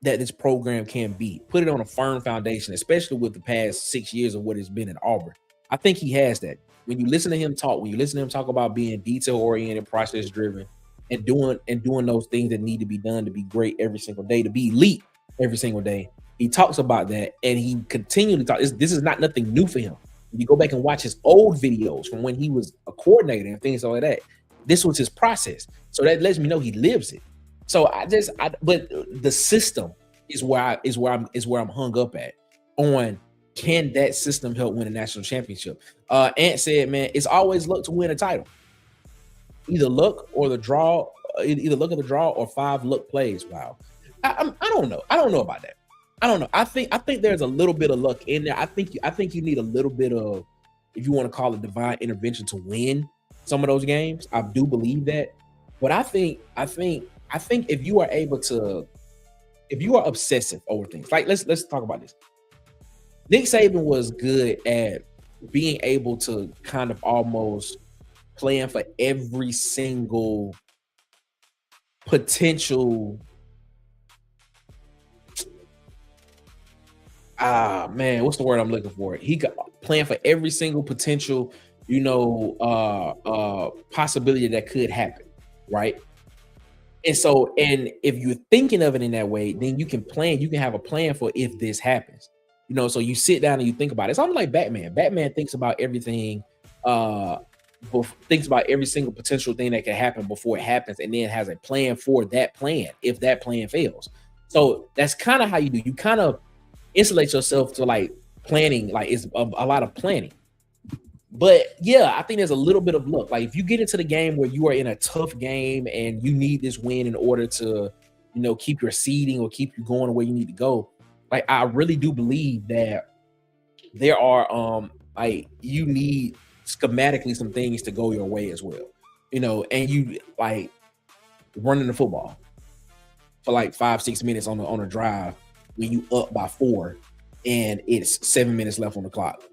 this program can be. Put it on a firm foundation, especially with the past 6 years of what it's been in Auburn. I think he has that. When you listen to him talk about being detail oriented, process driven, and doing those things that need to be done to be great every single day, to be elite every single day. He talks about that, and he continually talks. This is not nothing new for him. If you go back and watch his old videos from when he was a coordinator and things like that, this was his process. So that lets me know he lives it. So but the system is where I'm hung up at on. Can that system help win a national championship? Ant said, man, it's always luck to win a title. Either luck or the draw, or 5 luck plays. Wow. I don't know. I don't know about that. I don't know. I think there's a little bit of luck in there. I think you need a little bit of, if you want to call it, divine intervention to win some of those games. I do believe that. But I think if you are able to, if you are obsessive over things, like let's talk about this. Nick Saban was good at being able to kind of almost plan for every single potential. What's the word I'm looking for? He could plan for every single potential, possibility that could happen, right? And if you're thinking of it in that way, then you can have a plan for if this happens. So you sit down and you think about it. It's almost like Batman. Batman thinks about everything, thinks about every single potential thing that can happen before it happens, and then has a plan for that plan if that plan fails. So that's kind of how you do. You kind of insulate yourself to like planning, like it's a lot of planning. But yeah, I think there's a little bit of luck. Like if you get into the game where you are in a tough game and you need this win in order to, keep your seeding or keep you going where you need to go. Like I really do believe that there are you need schematically some things to go your way as well. And you like running the football for like 5-6 minutes on a drive when you up by 4 and it's 7 minutes left on the clock.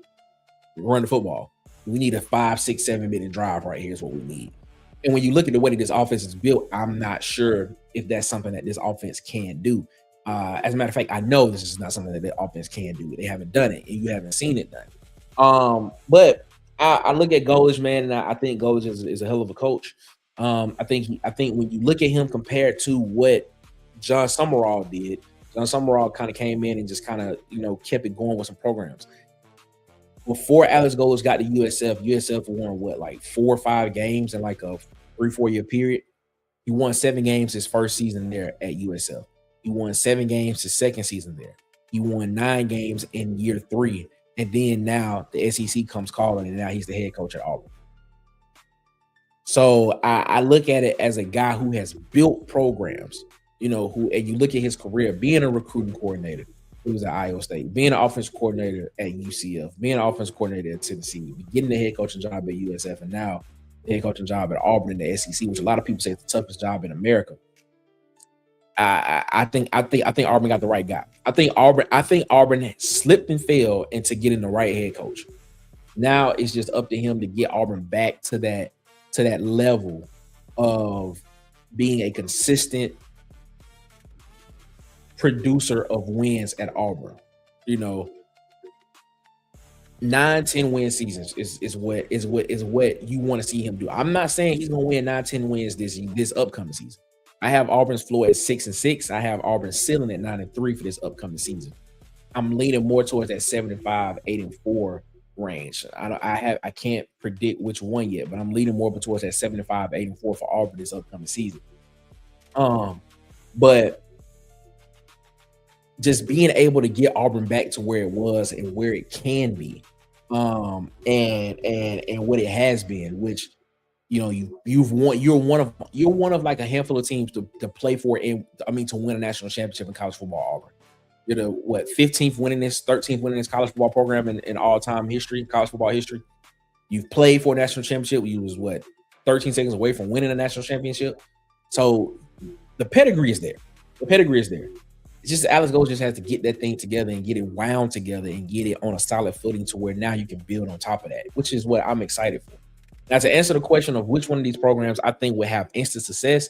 Run the football. We need a 5, 6, 7 minute drive right here is what we need. And when you look at the way that this offense is built, I'm not sure if that's something that this offense can do. As a matter of fact, I know this is not something that the offense can do. They haven't done it, and you haven't seen it done. But I look at Golesh, man, and I think Golesh is a hell of a coach. I think when you look at him compared to what John Sumrall did, John Sumrall kind of came in and just kind of kept it going with some programs. Before Alex Golesh got to USF won what, like 4 or 5 games in like a 3-4 year period. He won 7 games his first season there at USF. He won 7 games his second season there. He won 9 games in year 3. And then now the SEC comes calling, and now he's the head coach at Auburn. So I look at it as a guy who has built programs, and you look at his career, being a recruiting coordinator, who was at Iowa State, being an offensive coordinator at UCF, being an offensive coordinator at Tennessee, getting the head coaching job at USF, and now the head coaching job at Auburn in the SEC, which a lot of people say is the toughest job in America. I think Auburn got the right guy. I think Auburn slipped and fell into getting the right head coach. Now it's just up to him to get Auburn back to that level of being a consistent producer of wins at Auburn. 9-10 win seasons is what you want to see him do. I'm not saying he's gonna win 9-10 wins this upcoming season. I have Auburn's floor at 6-6. I have Auburn ceiling at 9-3 for this upcoming season. I'm leaning more towards that 7-5, 8-4 range. I can't predict which one yet, but I'm leaning more towards that 7-5, 8-4 for Auburn this upcoming season. But just being able to get Auburn back to where it was and where it can be, and what it has been, which you're one of like a handful of teams to play for to win a national championship in college football. Auburn, you're the 15th winningest, 13th winningest college football program in all-time history, college football history. You've played for a national championship. You was 13 seconds away from winning a national championship. So the pedigree is there. It's just Alex Golesh just has to get that thing together and get it wound together and get it on a solid footing to where now you can build on top of that, which is what I'm excited for. Now, to answer the question of which one of these programs I think will have instant success,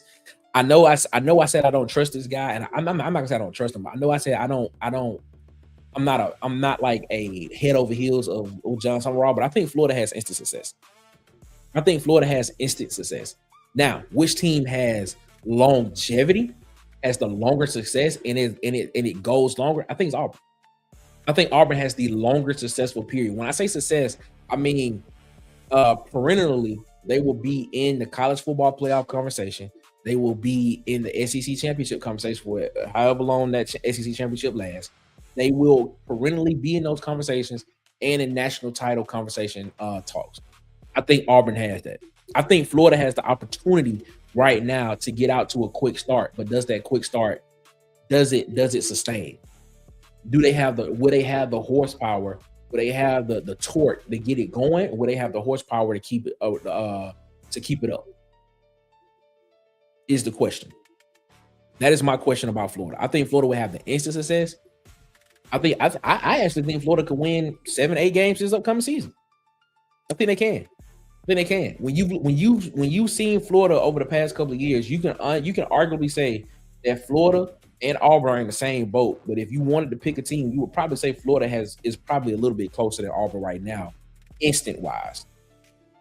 I know I said I don't trust this guy, and I'm not gonna say I don't trust him. I know I said I'm not like a head over heels of John Sumrall, but I think Florida has instant success. Now, which team has longevity, has the longer success, and it goes longer? I think it's Auburn. I think Auburn has the longer successful period. When I say success, I mean perennially they will be in the college football playoff conversation. They will be in the SEC championship conversation for however long that SEC championship lasts. They will perennially be in those conversations and in national title conversation talks. I think Auburn has that. I think Florida has the opportunity right now to get out to a quick start, but does that quick start, does it sustain? Will they have the horsepower? Will they have the torque to get it going? Or will they have the horsepower to keep it up? Is the question. That is my question about Florida. I think Florida will have the instant success. I actually think Florida could win 7-8 games this upcoming season. I think they can. When you've seen Florida over the past couple of years, you can arguably say that Florida and Auburn are in the same boat. But if you wanted to pick a team, you would probably say Florida is probably a little bit closer than Auburn right now, instant wise.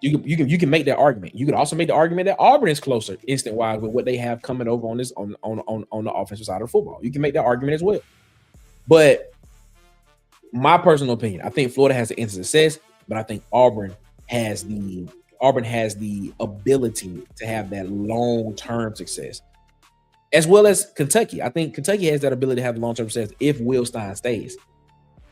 You can make that argument. You could also make the argument that Auburn is closer instant wise with what they have coming over on the offensive side of football. You can make that argument as well. But my personal opinion, I think Florida has the instant success, but I think Auburn has the ability to have that long-term success, as well as Kentucky. I think Kentucky has that ability to have long-term success if Will Stein stays.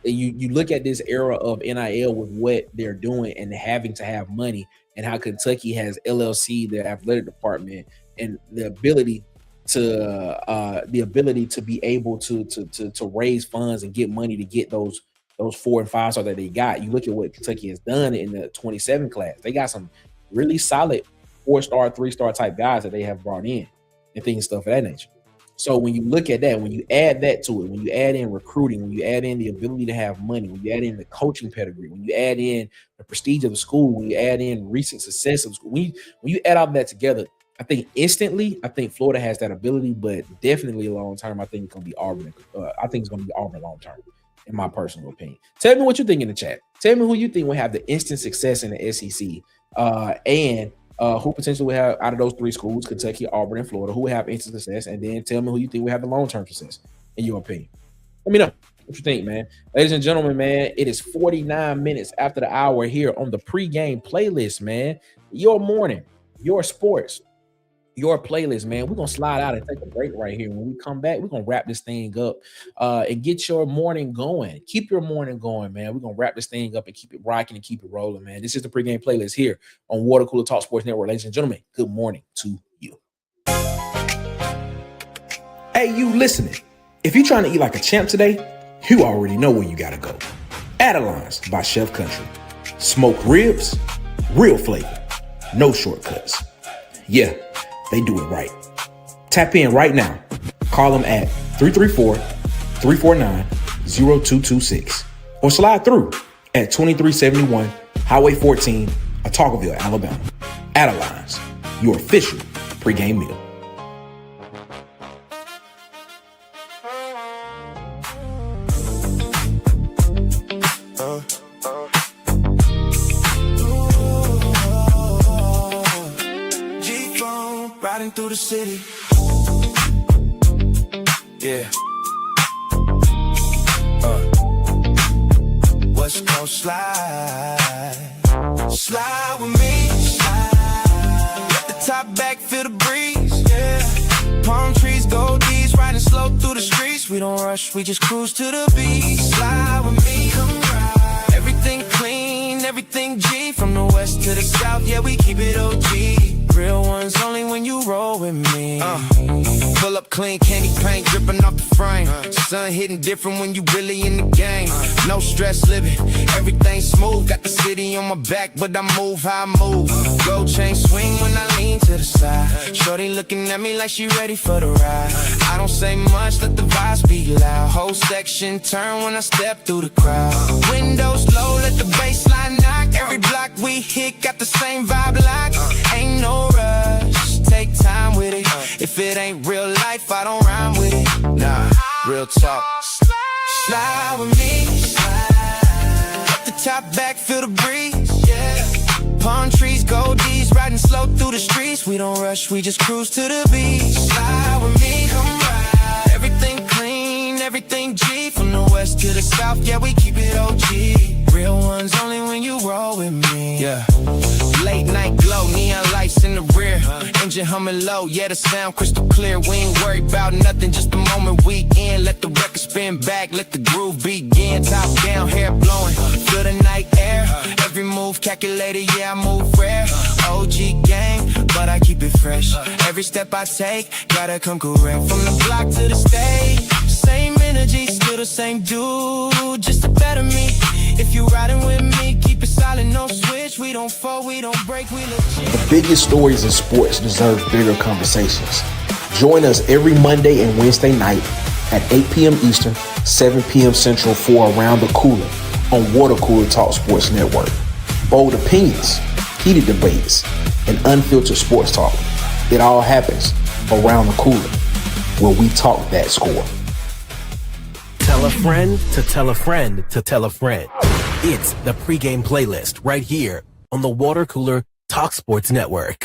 You look at this era of NIL with what they're doing and having to have money, and how Kentucky has LLC, their athletic department, and the ability to be able to raise funds and get money to get those 4 and 5 stars that they got. You look at what Kentucky has done in the 27 class. They got some really solid 4-star, 3-star type guys that they have brought in and things, stuff of that nature. So when you look at that, when you add that to it, when you add in recruiting, when you add in the ability to have money, when you add in the coaching pedigree, when you add in the prestige of the school, when you add in recent success of the school, when you add all that together, I think instantly, I think Florida has that ability, but definitely long term, I think it's going to be Auburn. I think it's going to be Auburn long term, in my personal opinion. Tell me what you think in the chat. Tell me who you think will have the instant success in the SEC, and who potentially will have out of those three schools, Kentucky, Auburn, and Florida, who will have instant success, and then tell me who you think will have the long-term success, in your opinion. Let me know what you think, man. Ladies and gentlemen, man, it is 49 minutes after the hour here on the pregame playlist, man. Your morning, your sports, your playlist, man. We're gonna slide out and take a break right here. When we come back, we're gonna wrap this thing up and get your morning going. Keep your morning going, man. We're gonna wrap this thing up and keep it rocking and keep it rolling, man. This is the pregame playlist here on Water Cooler Talk Sports Network. Ladies and gentlemen, good morning to you. Hey, you listening? If you're trying to eat like a champ today, you already know where you gotta go. Adelines by Chef Country. Smoked ribs, real flavor, no shortcuts. Yeah, they do it right. Tap in right now. Call them at 334-349-0226 or slide through at 2371 Highway 14, Otagoville, Alabama. Adelines, your official pregame meal. Riding through the city. Yeah. West Coast slide. Slide with me. Slide. Let the top back, feel the breeze. Yeah. Palm trees, gold D's, riding slow through the streets. We don't rush, we just cruise to the beach. Slide with me, come ride. Everything clean, everything G. From the west to the south, yeah, we keep it OG. Real ones only when you roll with me. Pull up clean, candy paint dripping off the frame. Sun hitting different when you really in the game. No stress living, everything smooth. Got the city on my back, but I move how I move. Gold chain swing when I lean to the side. Shorty looking at me like she ready for the ride. I don't say much, let the vibes be loud. Whole section turn when I step through the crowd. Windows low, let the baseline knock. Every block we hit got the same vibe like. Ain't no rush, take time with it. If it ain't real life, I don't rhyme with it. Nah, real talk. Slide with me. Let the top back, feel the breeze. Yeah. Palm trees, gold D's, riding slow through the streets. We don't rush, we just cruise to the beach. Slide with me, come ride. Everything clean, everything G. From the west to the south, yeah, we keep it OG. Real ones only when you roll with me. Yeah. Late night glow, neon lights in the rear. Engine humming low, yeah, the sound crystal clear. We ain't worried about nothing, just the moment we in. Let the record spin back, let the groove begin. Top down, hair blowing, feel the night air. Every move calculated, yeah, I move rare. OG gang, but I keep it fresh. Every step I take, gotta come correct. From the block to the stage, same energy, still the same dude, just a better me. If you riding with me, keep it solid, no switch. We don't fall, we don't break, we legit. The biggest stories in sports deserve bigger conversations. Join us every Monday and Wednesday night at 8 p.m. Eastern, 7 p.m. Central for Around the Cooler on Water Cooler Talk Sports Network. Bold opinions, heated debates, and unfiltered sports talk. It all happens around the cooler, where we talk that score. Tell a friend to tell a friend to tell a friend. It's the pregame playlist right here on the Water Cooler Talk Sports Network.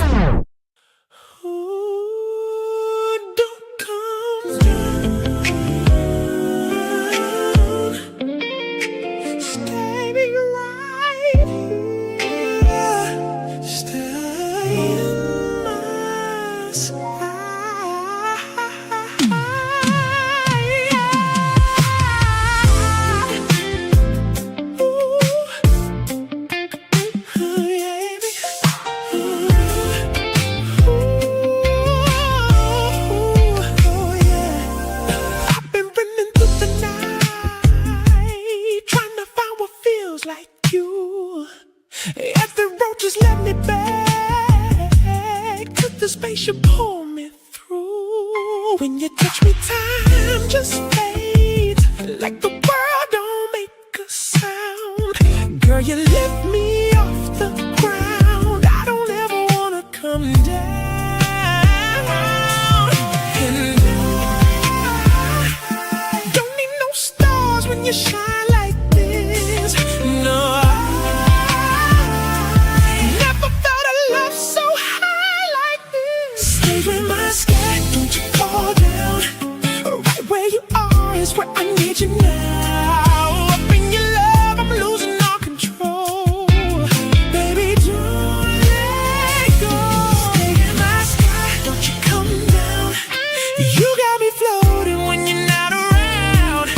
Spaceship pull me through when When you touch me, time just fades like the world don't make a sound. Girl, you lift me off the ground. I don't ever wanna come down. And I don't need no stars when you shine like this. No, I never felt a love so high like this. Stay with my sky, don't you fall down. Right where you are is where I need you now. Up in your love, I'm losing all control. Baby, don't let go. Stay in my sky, don't you come down. You got me floating when you're not around.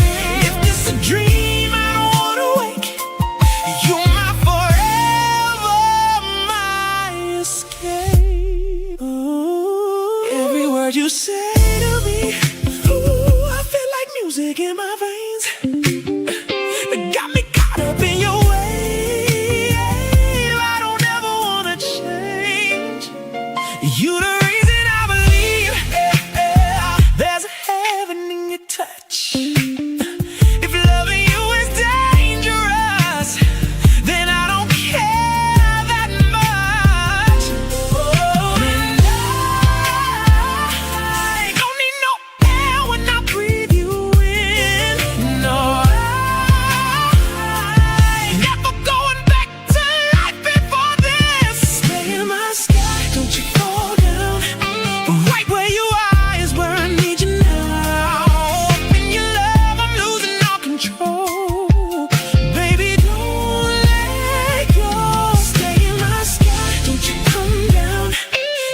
If this a dream, I don't wanna wake. You're my forever, my escape. Ooh, every word you say to me, ooh, I feel like music in my veins. Got me caught up in your wave. I don't ever wanna change. You the reason I believe there's a heaven in your touch. If loving you is dangerous, then I don't care that much. And I don't need no air when I breathe you in. No, I never going back to life before this. Stay in my sky, don't you fall down. Right where you are is where I need you now. Up in your love, I'm losing all control. Baby, don't let go. Stay in my sky, don't you come down.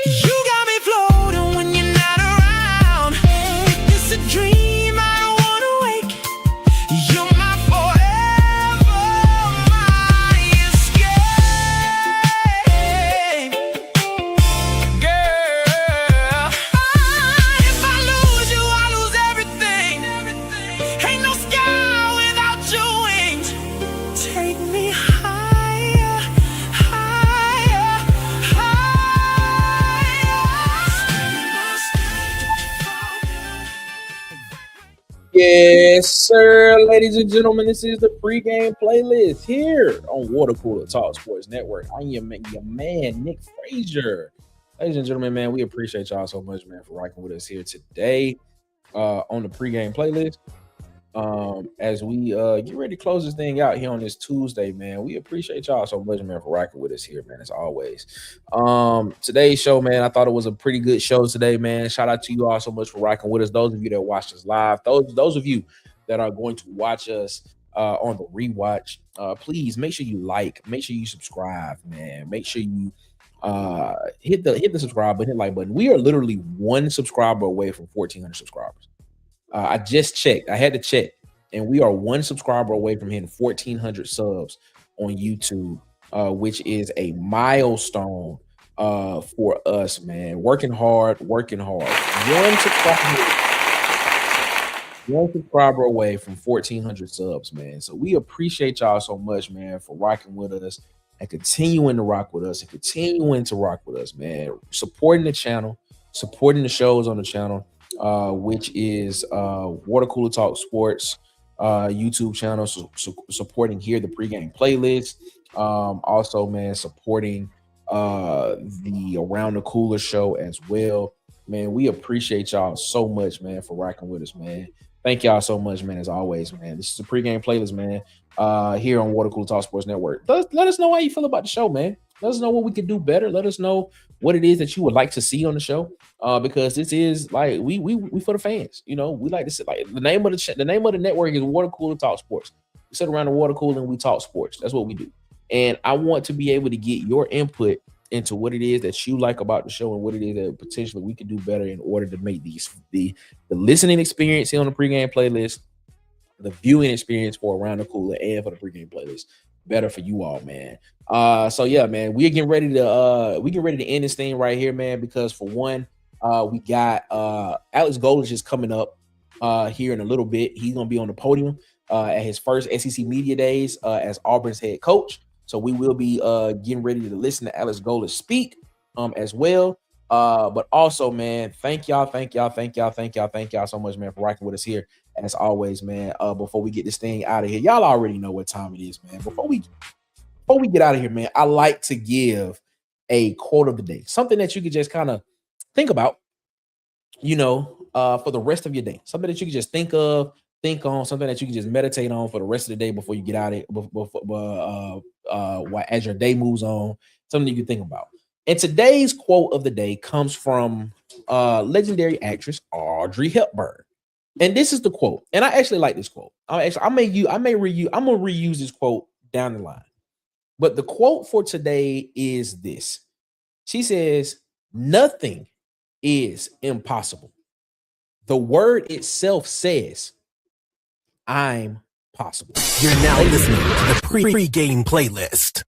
You got me floating when you're not around. If this a dream, I don't wanna wake. You're my forever, my escape. Girl, if I lose you, I lose everything. Ain't no sky without your wings. Take me higher, higher, higher. Yes, sir, ladies and gentlemen. This is the pregame playlist here on Water Cooler Talk Sports Network. I am your man, Nick Frazier. Ladies and gentlemen, man, we appreciate y'all so much, man, for rocking with us here today on the pregame playlist. As we get ready to close this thing out here on this Tuesday, man, we appreciate y'all so much, man, for rocking with us here, man, as always. Today's show, man, I thought it was a pretty good show today, man. Shout out to you all so much for rocking with us. Those of you that watched us live, those of you that are going to watch us on the rewatch, please make sure you like, make sure you subscribe, man. Make sure you hit the subscribe button, hit like button. We are literally one subscriber away from 1,400 subscribers. I just checked. I had to check, and we are one subscriber away from hitting 1,400 subs on YouTube, which is a milestone for us, man. Working hard. One subscriber away from 1,400 subs, man. So we appreciate y'all so much, man, for rocking with us and continuing to rock with us, man. Supporting the channel, supporting the shows on the channel. Which is Water Cooler Talk Sports YouTube channel, supporting here the pregame playlist. Also, man, supporting the Around the Cooler show as well. Man, we appreciate y'all so much, man, for rocking with us, man. Thank y'all so much, man, as always, man. This is the pregame playlist, man, here on Water Cooler Talk Sports Network. Let us know how you feel about the show, man. Let us know what we could do better. Let us know what it is that you would like to see on the show, because this is like we for the fans. You know, we like to say, like, the name of the network is Water Cooler Talk Sports. We sit around the water cooler and we talk sports. That's what we do. And I want to be able to get your input into what it is that you like about the show and what it is that potentially we could do better in order to make the listening experience here on the pregame playlist, the viewing experience for Around the Cooler and for the pregame playlist better for you all, man. So yeah, man, we're getting ready to end this thing right here, man, because for one, we got Alex Golesh is coming up here in a little bit. He's gonna be on the podium at his first SEC Media Days as Auburn's head coach. So we will be getting ready to listen to Alex Golesh speak as well. But also, man, thank y'all so much, man, for rocking with us here. As always, man. Before we get this thing out of here, y'all already know what time it is, man. Before we get out of here, man, I like to give a quote of the day, something that you could just kind of think about, for the rest of your day, something that you can just think on, something that you can just meditate on for the rest of the day before you get out of it, as your day moves on, something you can think about. And today's quote of the day comes from legendary actress Audrey Hepburn. And this is the quote. And I actually like this quote. I'm gonna reuse this quote down the line. But the quote for today is this. She says, "Nothing is impossible. The word itself says, I'm possible." You're now listening to the pregame playlist.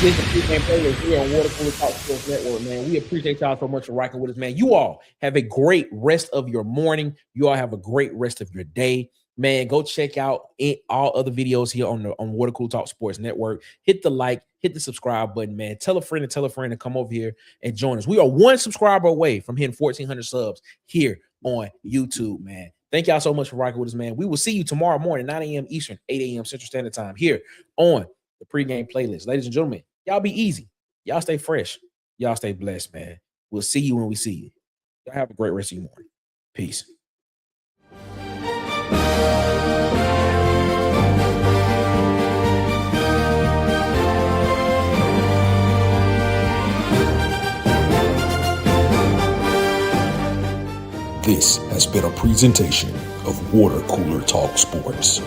This is the pregame playlist here on Water Cooler Talk Sports Network, man. We appreciate y'all so much for rocking with us, man. You all have a great rest of your morning. You all have a great rest of your day. Man, go check out all other videos here on Water Cooler Talk Sports Network. Hit the like, hit the subscribe button, man. Tell a friend to come over here and join us. We are one subscriber away from hitting 1,400 subs here on YouTube, man. Thank y'all so much for rocking with us, man. We will see you tomorrow morning, 9 a.m. Eastern, 8 a.m. Central Standard Time here on the pregame playlist. Ladies and gentlemen, y'all be easy. Y'all stay fresh. Y'all stay blessed, man. We'll see you when we see you. Y'all have a great rest of your morning. Peace. This has been a presentation of Water Cooler Talk Sports.